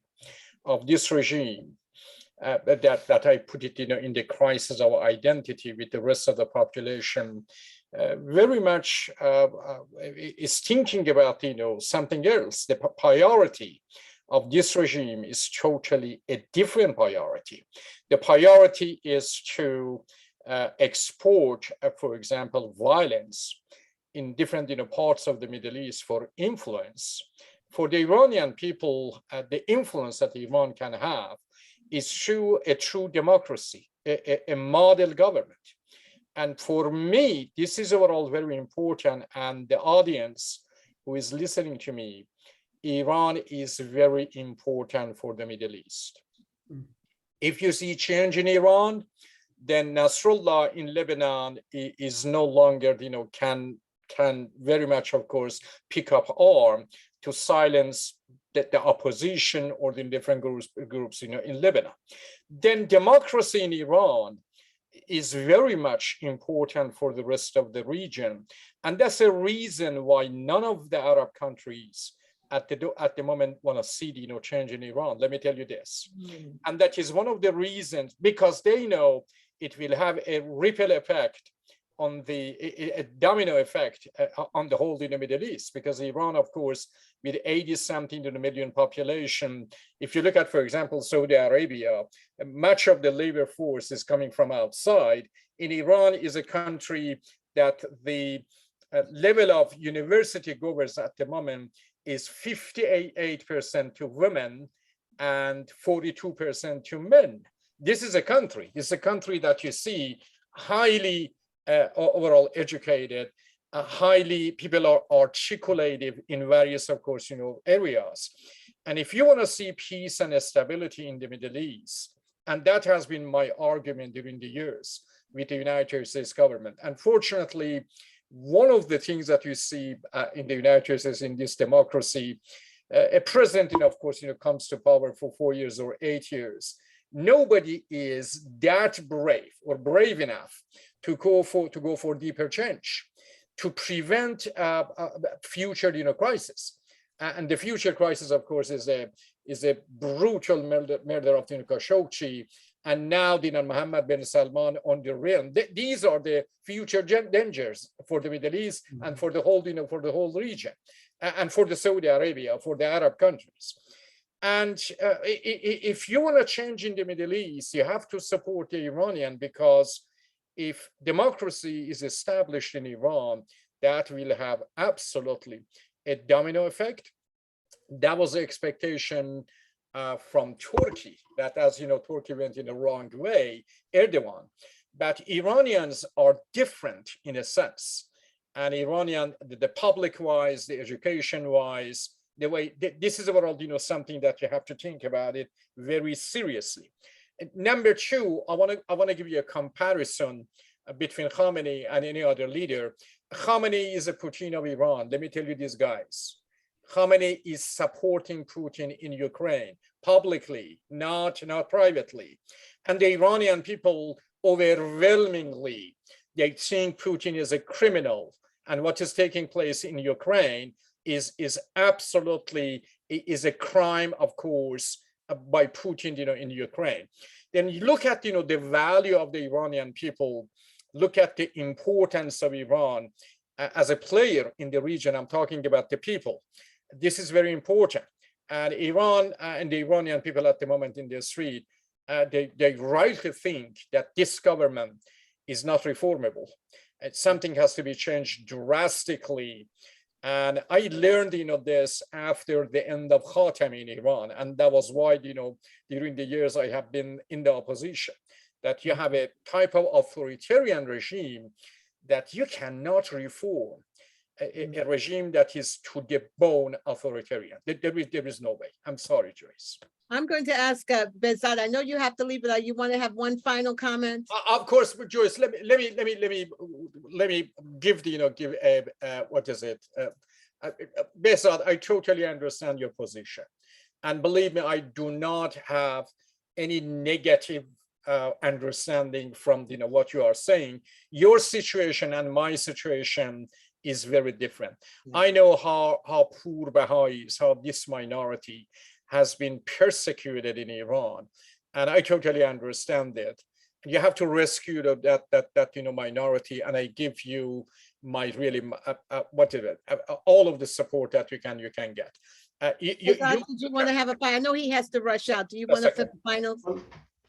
of this regime, that I put it, you know, in the crisis of identity with the rest of the population, very much is thinking about, you know, something else. The priority of this regime is totally a different priority. The priority is to export, for example, violence in different, you know, parts of the Middle East for influence. For the Iranian people, the influence that Iran can have is through a true democracy, a model government. And for me, this is overall very important. And the audience who is listening to me, Iran is very important for the Middle East. If you see change in Iran, then Nasrallah in Lebanon is no longer, you know, can very much, of course, pick up arm to silence the opposition or the different groups, you know, in Lebanon. Then democracy in Iran is very much important for the rest of the region. And that's a reason why none of the Arab countries at the moment want to see, you know, change in Iran. Let me tell you this. And that is one of the reasons, because they know it will have a ripple effect on a domino effect on the whole in the Middle East, because Iran, of course, with 80-something million population, if you look at, for example, Saudi Arabia, much of the labor force is coming from outside. In Iran is a country that the level of university goers at the moment is 58% to women and 42% to men. This is a country that you see highly overall educated, highly people are articulated in various, of course, you know, areas. And if you want to see peace and stability in the Middle East, and that has been my argument during the years with the United States government. Unfortunately, one of the things that you see in the United States in this democracy, a president, of course, you know, comes to power for 4 years or 8 years. Nobody is that brave or brave enough to go for deeper change, to prevent future, you know, crisis. And the future crisis, of course, is a brutal murder of Khashoggi, and now Mohammed bin Salman on the realm. These are the future dangers for the Middle East and for the whole, you know, for the whole region, and for the Saudi Arabia, for the Arab countries. And if you want to change in the Middle East, you have to support the Iranian, because if democracy is established in Iran, that will have absolutely a domino effect. That was the expectation from Turkey, that, as you know, Turkey went in the wrong way, Erdogan. But Iranians are different in a sense. And Iranian, the public-wise, the education-wise, the way, this is overall, you know, something that you have to think about it very seriously. Number two, I want to give you a comparison between Khamenei and any other leader. Khamenei is a Putin of Iran. Let me tell you these guys. Khamenei is supporting Putin in Ukraine publicly, not privately. And the Iranian people overwhelmingly, they think Putin is a criminal. And what is taking place in Ukraine is absolutely a crime, of course, by Putin, in Ukraine. Then you look at, the value of the Iranian people, look at the importance of Iran as a player in the region. I'm talking about the people. This is very important. And Iran and the Iranian people at the moment in the street, they rightly think that this government is not reformable. Something has to be changed drastically. And I learned, this after the end of Khatami in Iran. And that was why, during the years I have been in the opposition, that you have a type of authoritarian regime that you cannot reform. A regime that is to the bone authoritarian. There is no way. I'm sorry, Joyce. I'm going to ask Behzad. I know you have to leave, but you want to have one final comment? Of course, Joyce. Let me give what is it? Behzad, I totally understand your position, and believe me, I do not have any negative understanding from what you are saying. Your situation and my situation is very different. I know how poor Baha'is, how this minority has been persecuted in Iran, and I totally understand it. You have to rescue that minority, and I give you my really all of the support that you can get. Did you want to have a final? I know he has to rush out. Do you want to put the final?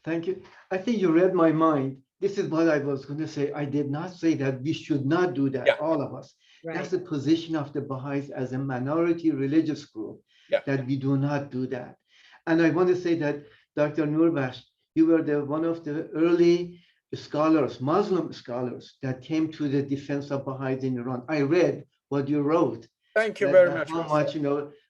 Thank you. I think you read my mind. This is what I was going to say. I did not say that we should not do that, all of us. Right. That's the position of the Baha'is as a minority religious group, that we do not do that. And I want to say that, Dr. Noorbaksh, you were one of the early scholars, Muslim scholars, that came to the defense of Baha'is in Iran. I read what you wrote. Thank you very much. How much,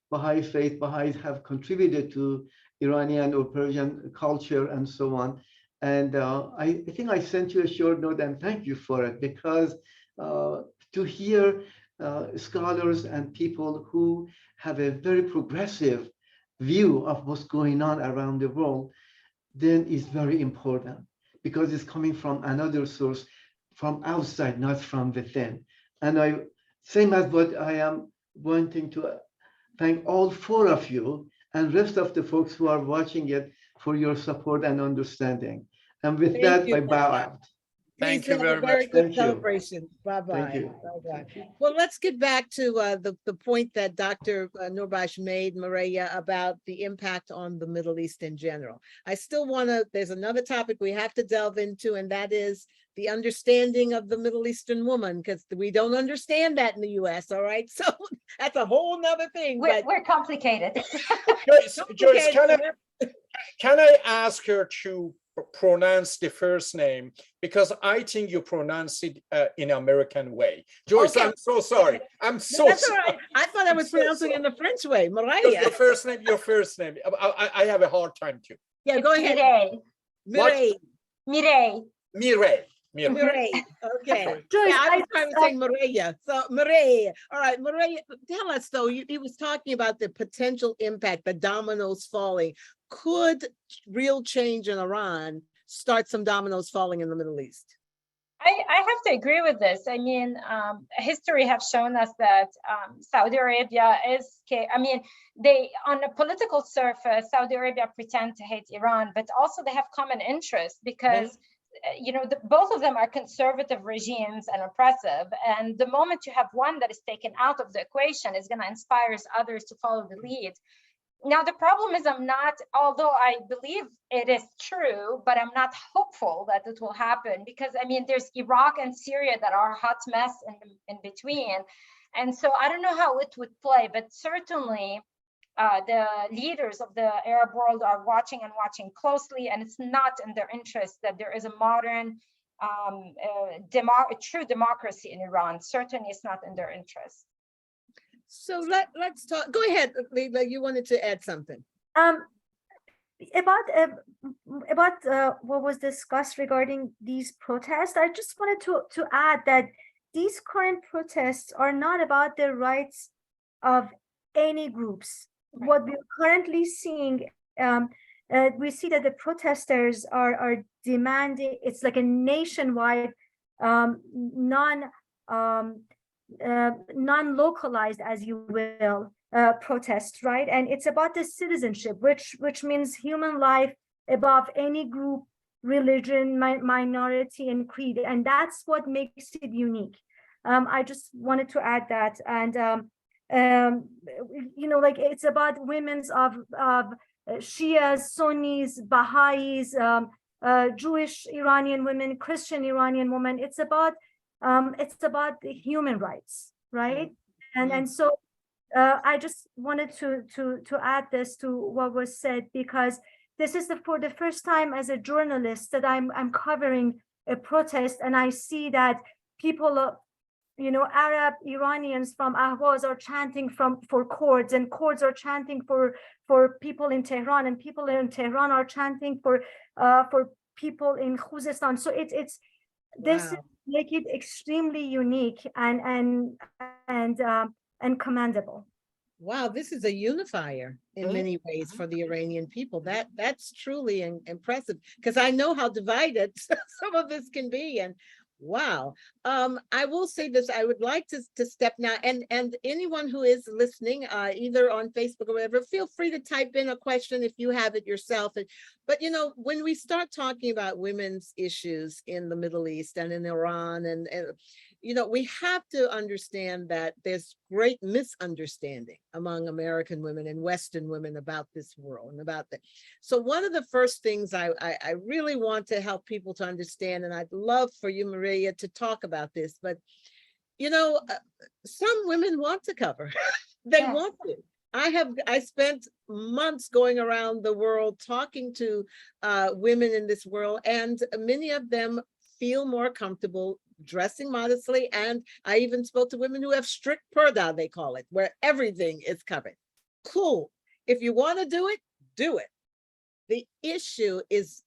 Baha'i faith, Baha'is have contributed to Iranian or Persian culture and so on. And I think I sent you a short note, and thank you for it, because to hear scholars and people who have a very progressive view of what's going on around the world, then is very important, because it's coming from another source, from outside, not from within. And same as what I am wanting to thank all four of you and rest of the folks who are watching it for your support and understanding. And with that, I bow out. Thank you very much. Very good celebration. Bye-bye. Thank you. Bye-bye. Well, let's get back to the point that Dr. Noorbaksh made, Mireille, about the impact on the Middle East in general. I still want to, there's another topic we have to delve into, and that is the understanding of the Middle Eastern woman, because we don't understand that in the US, all right? So that's a whole nother thing. We're complicated. Joyce, can I ask her to pronounce the first name, because I think you pronounce it in American way. Joyce, okay. I'm so sorry. I'm so That's sorry. All right. I thought I was pronouncing it in the French way. Mireille. Your first name. I have a hard time too. Yeah, go ahead. Mireille. Mireille. Okay. Joyce, I was trying to say Mireille. So Mireille. All right, Mireille, tell us though, he was talking about the potential impact, the dominoes falling. Could real change in Iran start some dominoes falling in the Middle East? I have to agree with this. I mean, history has shown us that Saudi Arabia is, they, on a political surface, Saudi Arabia pretend to hate Iran, but also they have common interests because both of them are conservative regimes and oppressive. And the moment you have one that is taken out of the equation, is going to inspire others to follow the lead. Now, the problem is although I believe it is true, but I'm not hopeful that it will happen, because there's Iraq and Syria that are a hot mess in between. And so I don't know how it would play, but certainly the leaders of the Arab world are watching closely, and it's not in their interest that there is a modern, true democracy in Iran. Certainly it's not in their interest. So let's talk. Go ahead, Leila. You wanted to add something. what was discussed regarding these protests, I just wanted to add that these current protests are not about the rights of any groups. Right. What we're currently seeing, we see that the protesters are demanding, it's like a nationwide, non-localized, as you will, protest, right? And it's about the citizenship, which means human life above any group, religion, minority, and creed, and that's what makes it unique. I just wanted to add that, and like it's about women's of Shias, Sunnis, Baha'is, Jewish Iranian women, Christian Iranian women. It's about the human rights, right? And so I just wanted to add this to what was said, because this is for the first time as a journalist that I'm covering a protest, and I see that people, Arab Iranians from Ahvaz are chanting for Kurds, and Kurds are chanting for people in Tehran, and people in Tehran are chanting for people in Khuzestan. So it's this make it extremely unique and commendable. Wow, this is a unifier in many ways for the Iranian people. That's truly impressive, because I know how divided some of this can be. And wow, I will say this, I would like to step now, and anyone who is listening, either on Facebook or whatever, feel free to type in a question if you have it yourself. But when we start talking about women's issues in the Middle East and in Iran, and we have to understand that there's great misunderstanding among American women and Western women about this world and about that. So one of the first things I really want to help people to understand, and I'd love for you, Mireille, to talk about this, but some women want to cover. They want to. I spent months going around the world talking to women in this world, and many of them feel more comfortable dressing modestly. And I even spoke to women who have strict purdah, they call it, where everything is covered. Cool. If you want to do it, do it. The issue is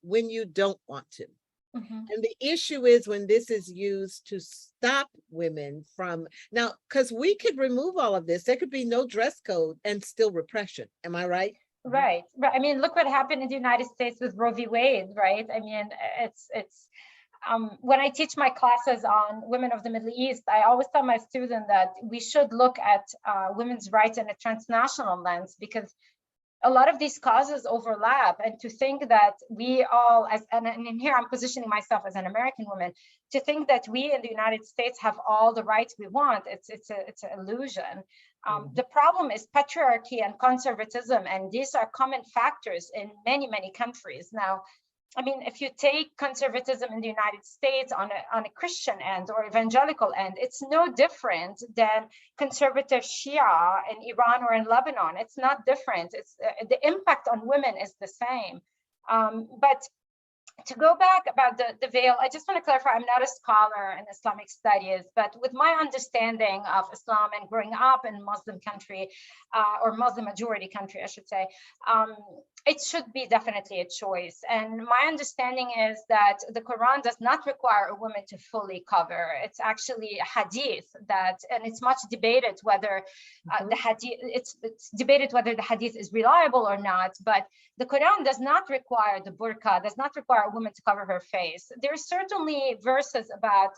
when you don't want to. And the issue is when this is used to stop women from, now, because we could remove all of this, there could be no dress code and still repression. Am I right? Right. I mean, look what happened in the United States with Roe v. Wade, right? I mean, it's when I teach my classes on women of the Middle East, I always tell my students that we should look at women's rights in a transnational lens, because a lot of these causes overlap. And to think that we all, and here I'm positioning myself as an American woman, to think that we in the United States have all the rights we want, it's an illusion. The problem is patriarchy and conservatism, and these are common factors in many, many countries. Now, I mean, if you take conservatism in the United States on a Christian end or evangelical end, it's no different than conservative Shia in Iran or in Lebanon. It's not different. It's the impact on women is the same. But to go back about the veil, I just want to clarify, I'm not a scholar in Islamic studies, but with my understanding of Islam and growing up in Muslim country, or Muslim majority country, I should say, it should be definitely a choice. And my understanding is that the Quran does not require a woman to fully cover. It's actually a hadith and it's much debated whether the hadith, it's debated whether the hadith is reliable or not, but the Quran does not require the burqa, does not require a woman to cover her face. There's certainly verses about,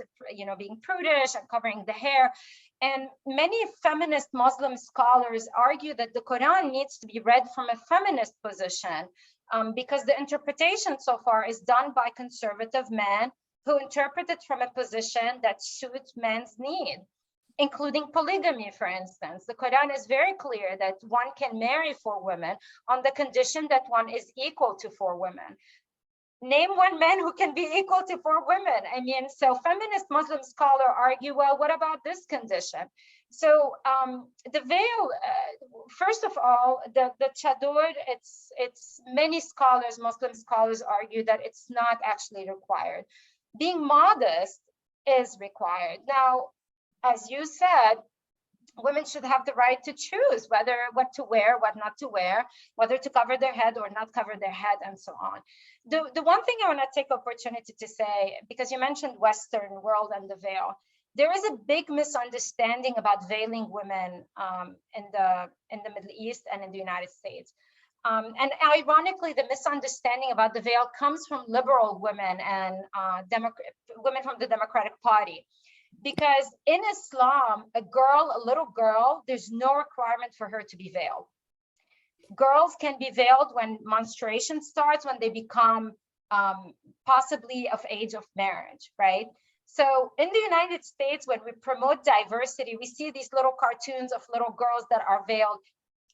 being prudish and covering the hair. And many feminist Muslim scholars argue that the Quran needs to be read from a feminist position, because the interpretation so far is done by conservative men who interpret it from a position that suits men's need, including polygamy, for instance. The Quran is very clear that one can marry 4 women on the condition that one is equal to 4 women. Name one man who can be equal to 4 women. I mean, so feminist Muslim scholars argue, well, what about this condition? So the veil, first of all, the chador, it's many scholars, Muslim scholars argue that it's not actually required. Being modest is required. Now, as you said, women should have the right to choose what to wear, what not to wear, whether to cover their head or not cover their head, and so on. The one thing I want to take opportunity to say, because you mentioned Western world and the veil, there is a big misunderstanding about veiling women in the Middle East and in the United States. And ironically, the misunderstanding about the veil comes from liberal women and women from the Democratic Party. Because in Islam, a little girl, there's no requirement for her to be veiled. Girls can be veiled when menstruation starts, when they become possibly of age of marriage, right? So in the United States, when we promote diversity, we see these little cartoons of little girls that are veiled.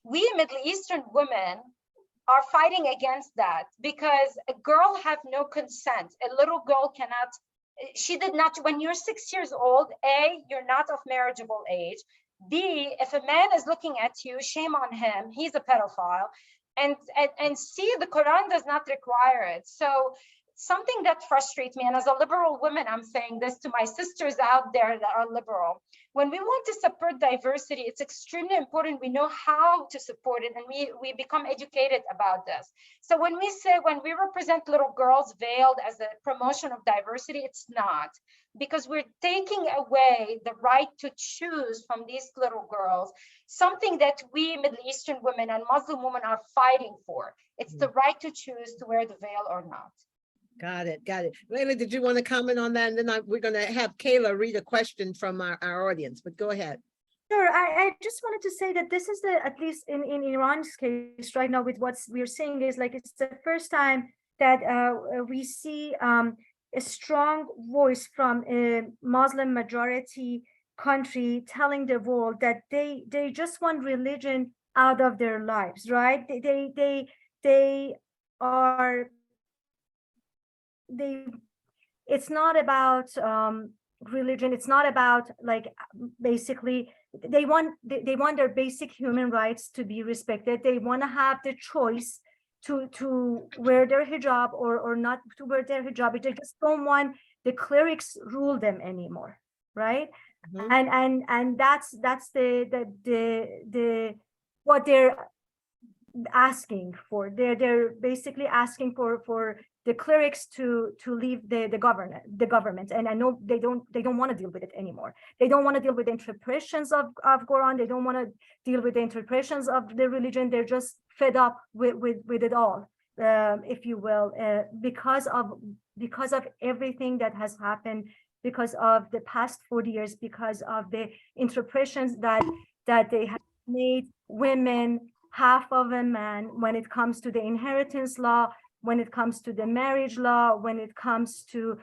We Middle Eastern women are fighting against that because a girl have no consent. A little girl cannot, she did not, when you're 6 years old, A, you're not of marriageable age. B, if a man is looking at you, shame on him, he's a pedophile. And C, the Quran does not require it. So something that frustrates me, and as a liberal woman, I'm saying this to my sisters out there that are liberal. When we want to support diversity, it's extremely important we know how to support it, and we become educated about this. So when we represent little girls veiled as a promotion of diversity, it's not, because we're taking away the right to choose from these little girls, something that we Middle Eastern women and Muslim women are fighting for. It's the right to choose to wear the veil or not. Got it. Leila, did you want to comment on that? And then we're going to have Kayla read a question from our audience, but go ahead. Sure. I just wanted to say that this is at least in Iran's case right now, with what we're seeing is like, it's the first time that we see a strong voice from a Muslim majority country telling the world that they just want religion out of their lives, right? It's not about religion. It's not about, like, basically they want their basic human rights to be respected. They want to have the choice to wear their hijab or not to wear their hijab. They just don't want the clerics rule them anymore, right? Mm-hmm. And that's the what they're asking for. They're basically asking for the clerics to leave the government. And I know they don't want to deal with it anymore. They don't want to deal with the interpretations of Quran. They don't want to deal with the interpretations of the religion. They're just fed up with it all, if you will, because of everything that has happened, because of the past 40 years, because of the interpretations that they have made women half of a man when it comes to the inheritance law, when it comes to the marriage law, when it comes to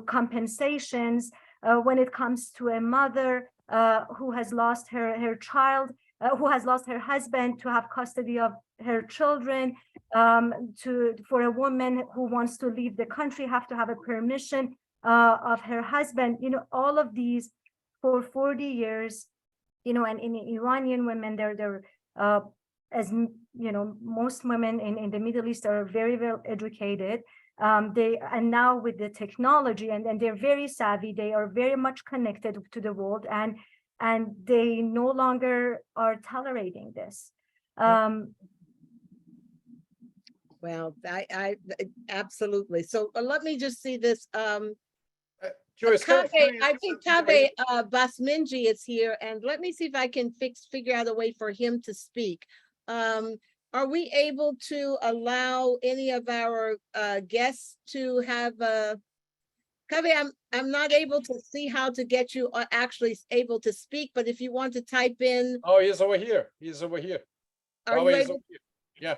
compensations, when it comes to a mother who has lost her child, who has lost her husband, to have custody of her children, for a woman who wants to leave the country, have to have a permission of her husband. All of these for 40 years, and in Iranian women, they're as most women in the Middle East are very well educated. And now with the technology, and they're very savvy, they are very much connected to the world, and they no longer are tolerating this. Well, I absolutely. So let me just see this. Joyce, I think Kaveh Basminji is here, and let me see if I can figure out a way for him to speak. Are we able to allow any of our guests to have Kaveh, I'm not able to see how to get you actually able to speak, but if you want to type in. Oh, he's over here. He's over here. Are you able? Yeah.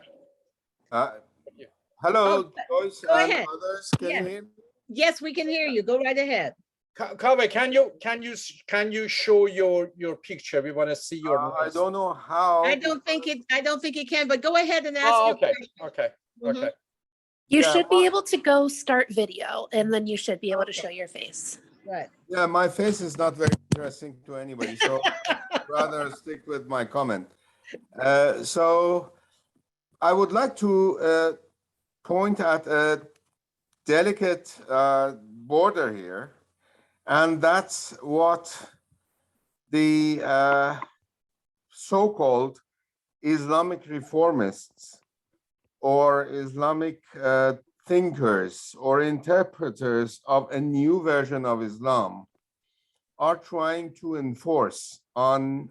Hello, Joyce. Go ahead. Others, can you hear me? Yes, we can hear you. Go right ahead. Kaveh, can you show your picture? We want to see your. I don't know how. I don't think it can, but go ahead and ask. Okay. Okay. You should be able to go start video, and then you should be able to show your face. Right. Yeah, my face is not very interesting to anybody, so rather stick with my comment. So I would like to point at a delicate border here, and that's what the so-called Islamic reformists or Islamic thinkers or interpreters of a new version of Islam are trying to enforce on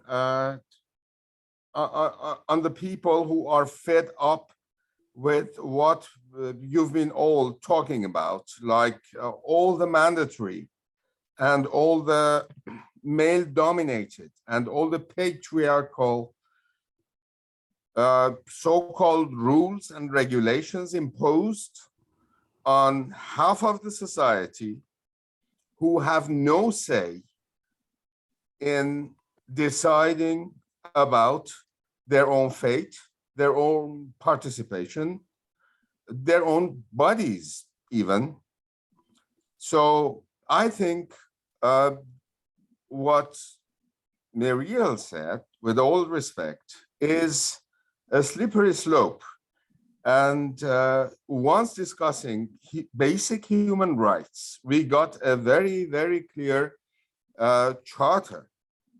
the people who are fed up with what you've been all talking about, like all the mandatory and all the male-dominated and all the patriarchal so-called rules and regulations imposed on half of the society who have no say in deciding about their own fate, their own participation, their own bodies even. So I think what Mireille said, with all respect, is a slippery slope. And once discussing basic human rights, we got a very, very clear charter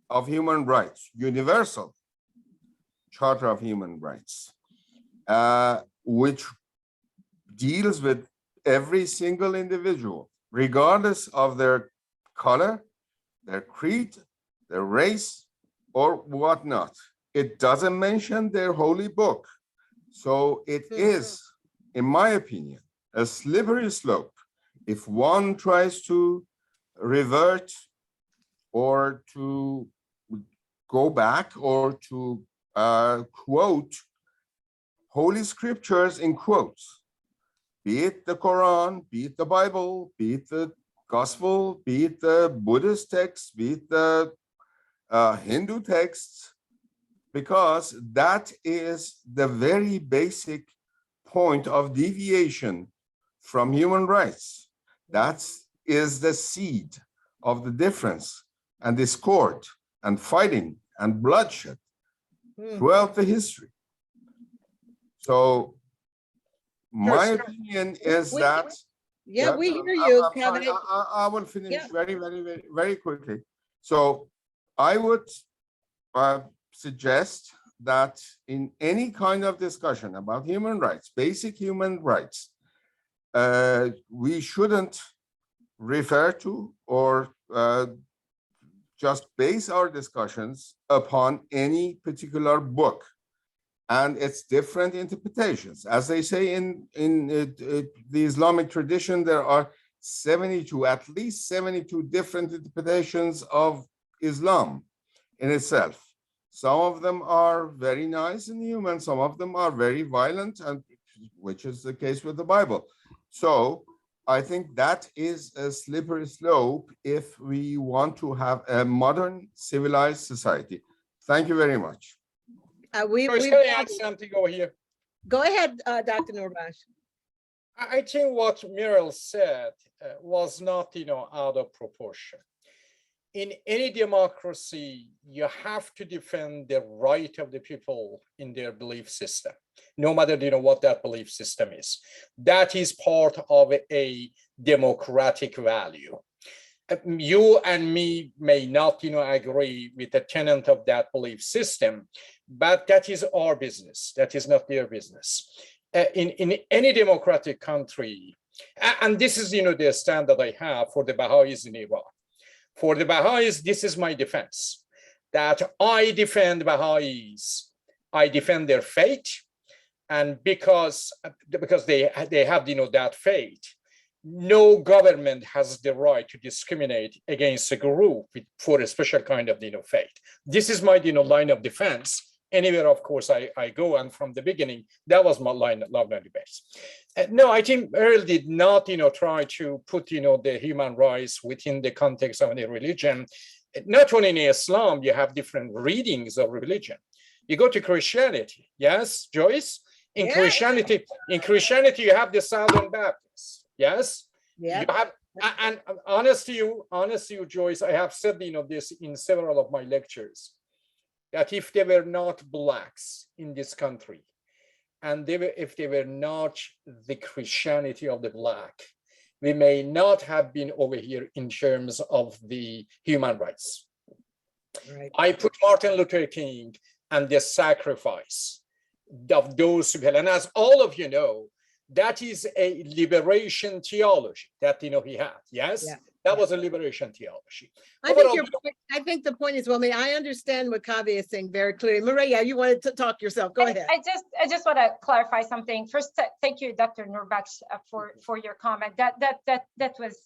of human rights, universal charter of human rights, which deals with every single individual, regardless of their color, their creed, their race, or whatnot. It doesn't mention their holy book. So it is, in my opinion, a slippery slope if one tries to revert or to go back or to quote holy scriptures in quotes, be it the Quran, be it the Bible, be it the Gospel, be it the Buddhist text, be it the Hindu texts, because that is the very basic point of deviation from human rights. That is the seed of the difference and discord and fighting and bloodshed throughout the history. So my opinion is that— Yeah, we hear you, Kevin. I will finish very quickly. So I would suggest that in any kind of discussion about human rights, basic human rights, we shouldn't refer to or just base our discussions upon any particular book and its different interpretations. As they say in the Islamic tradition, there are 72, at least 72 different interpretations of Islam in itself. Some of them are very nice and human, some of them are very violent, and which is the case with the Bible. So I think that is a slippery slope if we want to have a modern civilized society. Thank you very much. Can I add something over here? Go ahead, Dr. Noorbaksh. I think what Mireille said was not, out of proportion. In any democracy, you have to defend the right of the people in their belief system, no matter what that belief system is. That is part of a democratic value. You and me may not, agree with the tenet of that belief system, but that is our business. That is not their business. In any democratic country, and this is, the stand that I have for the Baha'is in Iran. For the Baha'is, this is my defense, that I defend Baha'is. I defend their faith, and because they have, that faith, no government has the right to discriminate against a group for a special kind of, faith. This is my, line of defense. Anywhere, of course, I go, and from the beginning, that was my line of defense. No, I think Earl did not, try to put, the human rights within the context of any religion. Not only in Islam, you have different readings of religion. You go to Christianity, yes, Joyce? In Christianity, you have the Southern Baptists, yes? Yeah. You have, and honest to you, Joyce, I have said, this in several of my lectures, that if they were not blacks in this country, and if they were not the Christianity of the black, we may not have been over here in terms of the human rights. Right. I put Martin Luther King and the sacrifice of those people. And as all of you know, that is a liberation theology that he had. Yes, Yeah. that was a liberation theology. I think the point is, well, I understand what Kaveh is saying very clearly. Mireille, you wanted to talk yourself. Go ahead. I just want to clarify something. First, thank you, Dr. Noorbaksh, for your comment. That was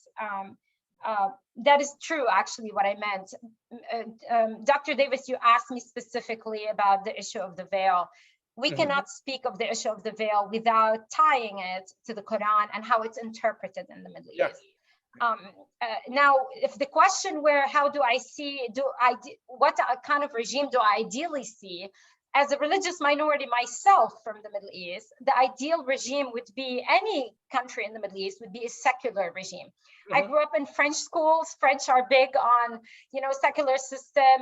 that is true, actually, what I meant. Dr. Davis, you asked me specifically about the issue of the veil. We cannot speak of the issue of the veil without tying it to the Quran and how it's interpreted in the Middle East. Now, if the question were, how do I see, what kind of regime do I ideally see? As a religious minority myself from the Middle East, the ideal regime would be, any country in the Middle East would be a secular regime. I grew up in French schools. French are big on, secular system.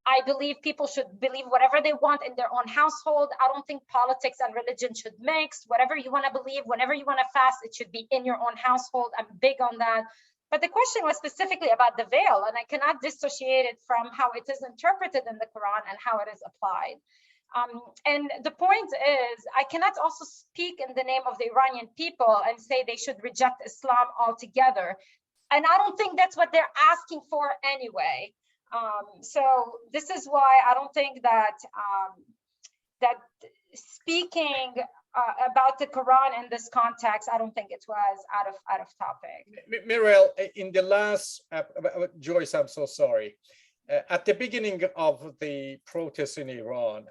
I believe people should believe whatever they want in their own household. I don't think politics and religion should mix. Whatever you want to believe, whenever you want to fast, it should be in your own household. I'm big on that. But the question was specifically about the veil, and I cannot dissociate it from how it is interpreted in the Quran and how it is applied. And the point is, I cannot also speak in the name of the Iranian people and say they should reject Islam altogether. And I don't think that's what they're asking for anyway. So this is why I don't think that that speaking about the Quran in this context, I don't think it was out of topic. Mireille, in the last, Joyce, I'm so sorry. At the beginning of the protests in Iran,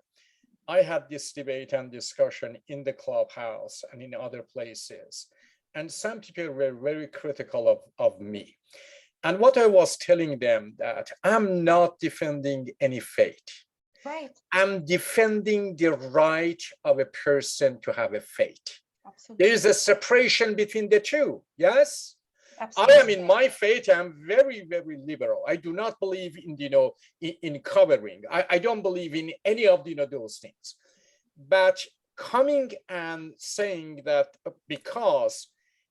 I had this debate and discussion in the clubhouse and in other places. And some people were very critical of me. And what I was telling them, that I'm not defending any faith. Right. I'm defending the right of a person to have a faith. Absolutely. There is a separation between the two. Yes. Absolutely. I am in my faith. I'm very, very liberal. I do not believe in, in covering. I don't believe in any of, those things. But coming and saying that because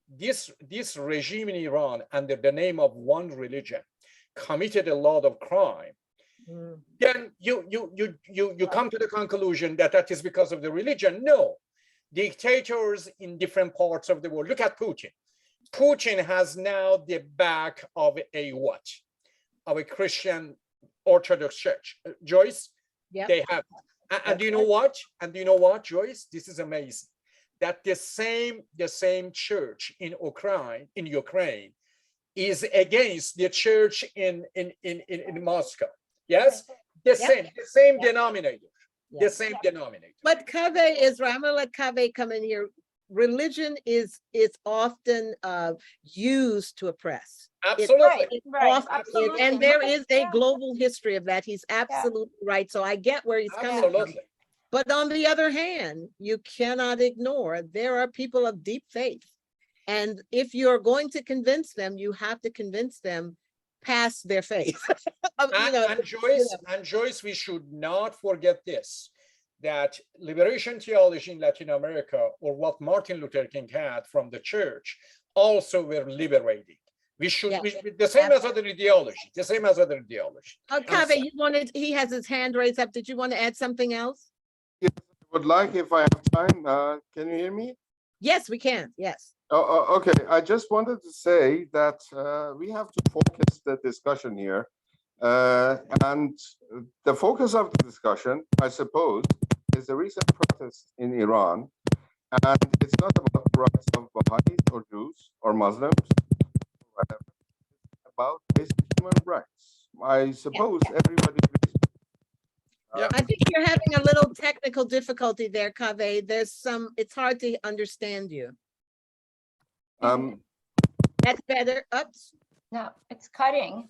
this regime in Iran, under the name of one religion, committed a lot of crime, then you come to the conclusion that that is because of the religion. No, dictators in different parts of the world. Look at Putin. Putin has now the back of a what? Of a Christian Orthodox church. Joyce, yeah, they have. And do you know what? And do you know what, Joyce? This is amazing. That the same church in Ukraine is against the church in Moscow. Yes, the same denominator. The same denominator. But Kaveh is right. I'm gonna let Kaveh come in here. Religion is often used to oppress. Absolutely. Absolutely. And there is a global history of that. He's absolutely right. So I get where he's coming from. But on the other hand, you cannot ignore there are people of deep faith. And if you're going to convince them, you have to convince them past their faith. And Joyce, we should not forget this, that liberation theology in Latin America, or what Martin Luther King had from the church, also were liberating. We should, the same as other ideology, Kaveh, he has his hand raised up. Did you want to add something else? Yes, I would like, if I have time. Can you hear me? Yes, we can. Yes. Okay. I just wanted to say that we have to focus the discussion here. And the focus of the discussion, I suppose, is the recent protests in Iran. And it's not about the rights of Baha'is or Jews or Muslims, or whatever. It's about basic human rights. I suppose everybody agrees. I think you're having a little technical difficulty there, Kaveh. It's hard to understand you. That's better. Oops. No, it's cutting.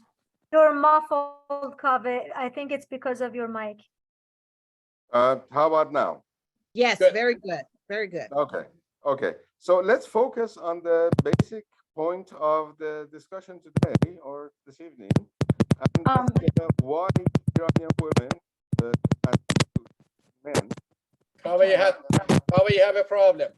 You're muffled, Kaveh. I think it's because of your mic. How about now? Yes, good. Very good. Very good. Okay. So let's focus on the basic point of the discussion today or this evening, and why Iranian women and men. Kaveh, you have a problem.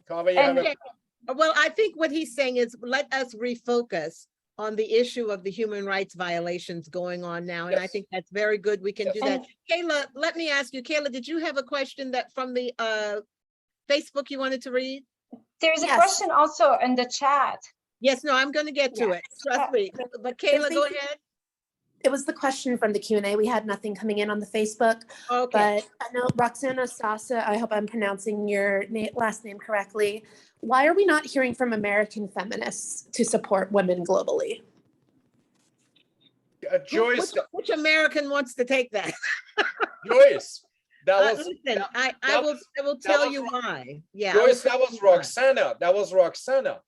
Well, I think what he's saying is let us refocus on the issue of the human rights violations going on now. And I Yes. think that's very good. We can Yes. do that. Kayla, let me ask you, Kayla, did you have a question that from the Facebook you wanted to read? There's a Yes. question also in the chat. Yes, no, I'm going to get to Yeah. it. Trust me. But Kayla, go ahead. It was the question from the Q&A. We had nothing coming in on the Facebook, Okay. but I know Roxana Sasa, I hope I'm pronouncing your last name correctly. Why are we not hearing from American feminists to support women globally? Joyce, Which American wants to take that? Joyce, that was Listen, I that will was tell you Ro- why. Yeah. I Joyce, will that tell was you why. Roxana. That was Roxana.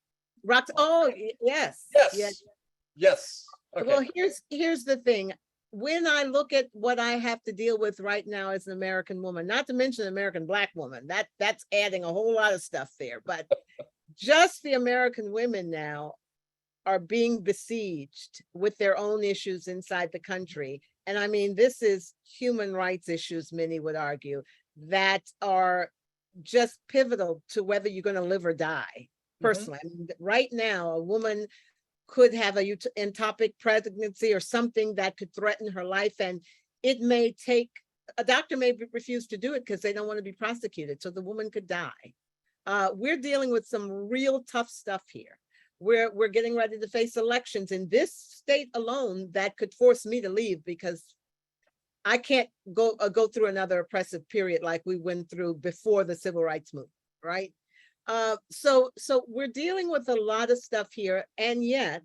Oh, yes. Yes. Yes. Well, Okay. here's the thing. When I look at what I have to deal with right now as an American woman, not to mention an American Black woman, that's adding a whole lot of stuff there, but just the American women now are being besieged with their own issues inside the country. And I mean, this is human rights issues, many would argue, that are just pivotal to whether you're going to live or die. Personally, I mean, right now, a woman could have a ectopic pregnancy or something that could threaten her life, and it may take, a doctor may refuse to do it because they don't want to be prosecuted, so the woman could die. We're dealing with some real tough stuff here. We're getting ready to face elections in this state alone that could force me to leave because I can't go through another oppressive period like we went through before the civil rights movement, right? So we're dealing with a lot of stuff here, and yet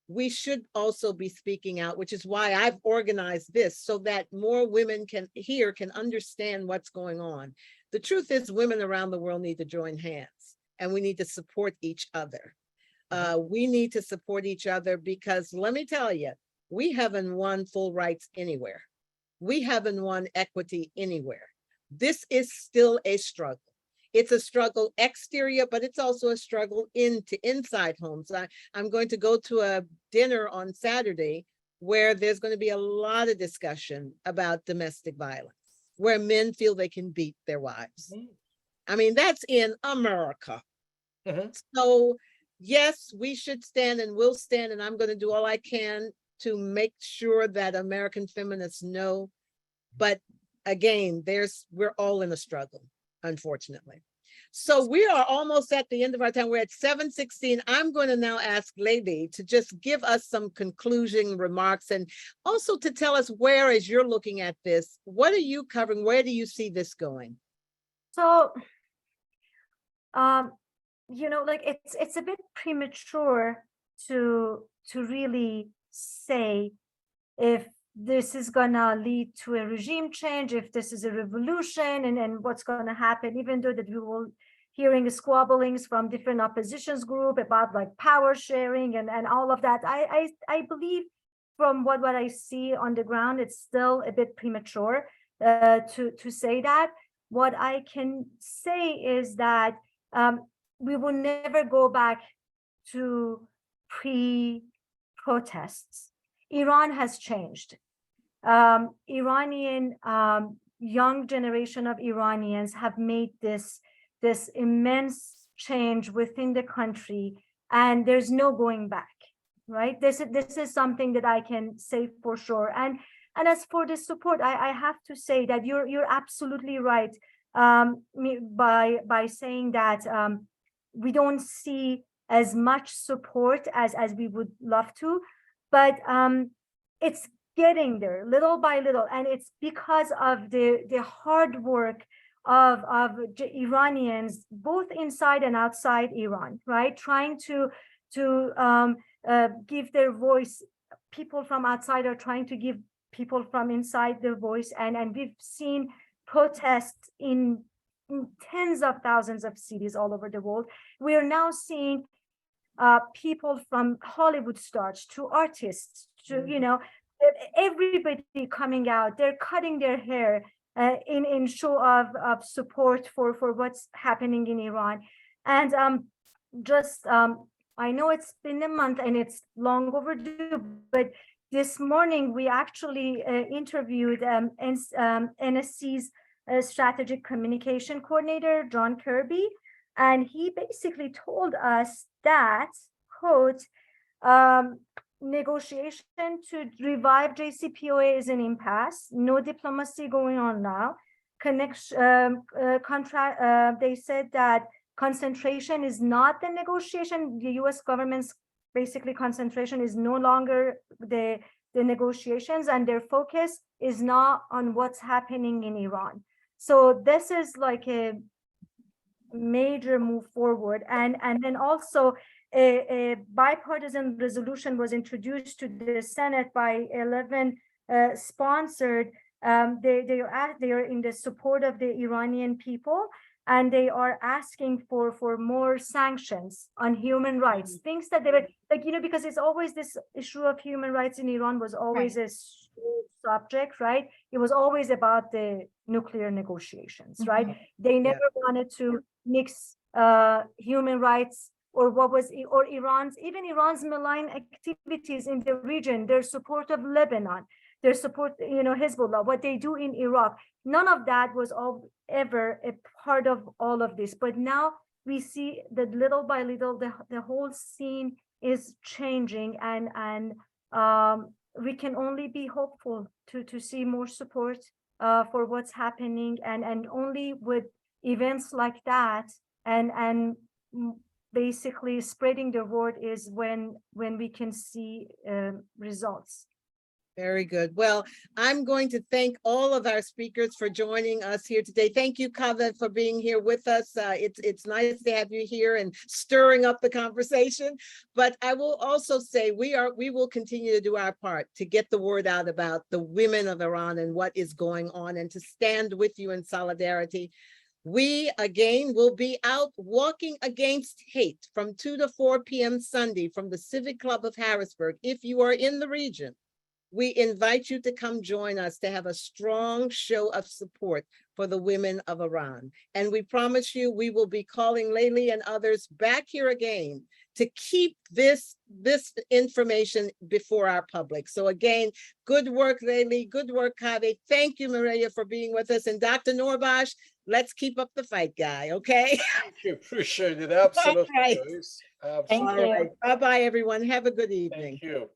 we should also be speaking out, which is why I've organized this so that more women can understand what's going on. The truth is, women around the world need to join hands, and we need to support each other. We need to support each other because let me tell you, we haven't won full rights anywhere. We haven't won equity anywhere. This is still a struggle. It's a struggle exterior, but it's also a struggle inside homes. I'm going to go to a dinner on Saturday where there's going to be a lot of discussion about domestic violence, where men feel they can beat their wives. I mean, that's in America. So yes, we should stand and will stand, and I'm going to do all I can to make sure that American feminists know. But again, we're all in a struggle, unfortunately. So we are almost at the end of our time. We're at 7:16. I'm going to now ask Leila to just give us some concluding remarks and also to tell us where, as you're looking at this, what are you covering? Where do you see this going? So, like it's a bit premature to really say if this is gonna lead to a regime change, if this is a revolution, and what's gonna happen, even though that we will hearing squabblings from different oppositions group about like power sharing and all of that. I believe from what I see on the ground, it's still a bit premature to say that. What I can say is that we will never go back to pre-protests. Iran has changed. Iranian young generation of Iranians have made this immense change within the country, and there's no going back, right? This is something that I can say for sure. And as for the support, I have to say that you're absolutely right by saying that we don't see as much support as we would love to, but it's getting there little by little, and it's because of the hard work of Iranians, both inside and outside Iran, right? Trying to give their voice. People from outside are trying to give people from inside their voice, and we've seen protests in tens of thousands of cities all over the world. We are now seeing people from Hollywood stars to artists to everybody coming out. They're cutting their hair in show of support for what's happening in Iran. And I know it's been a month and it's long overdue, but this morning we actually interviewed NSC's strategic communication coordinator, John Kirby, and he basically told us that, quote, Negotiation to revive JCPOA is an impasse. No diplomacy going on now. They said that concentration is not the negotiation. The U.S. government's basically concentration is no longer the negotiations, and their focus is not on what's happening in Iran. So this is like a major move forward. And then also a bipartisan resolution was introduced to the Senate by 11 sponsored. They are in the support of the Iranian people, and they are asking for more sanctions on human rights, things that they were like, because it's always this issue of human rights in Iran was always a subject, right? It was always about the nuclear negotiations, right? They never wanted to mix human rights or Iran's malign activities in the region, their support of Lebanon, their support, Hezbollah, what they do in Iraq. None of that was ever a part of all of this. But now we see that little by little, the whole scene is changing, and we can only be hopeful to see more support for what's happening, and only with events like that and basically spreading the word is when we can see results. Very good. Well, I'm going to thank all of our speakers for joining us here today. Thank you, Kaveh, for being here with us. It's nice to have you here and stirring up the conversation. But I will also say we will continue to do our part to get the word out about the women of Iran and what is going on, and to stand with you in solidarity. We, again, will be out walking against hate from 2 to 4 p.m. Sunday from the Civic Club of Harrisburg. If you are in the region, we invite you to come join us to have a strong show of support for the women of Iran. And we promise you, we will be calling Leila and others back here again to keep this information before our public. So again, good work, Leila, good work, Kaveh. Thank you, Mireille, for being with us. And Dr. Noorbaksh, let's keep up the fight, guy, okay? Thank you, appreciate it, absolutely. All right. Joyce. Thank Absolutely. you. Bye-bye, everyone. Have a good evening. Thank you.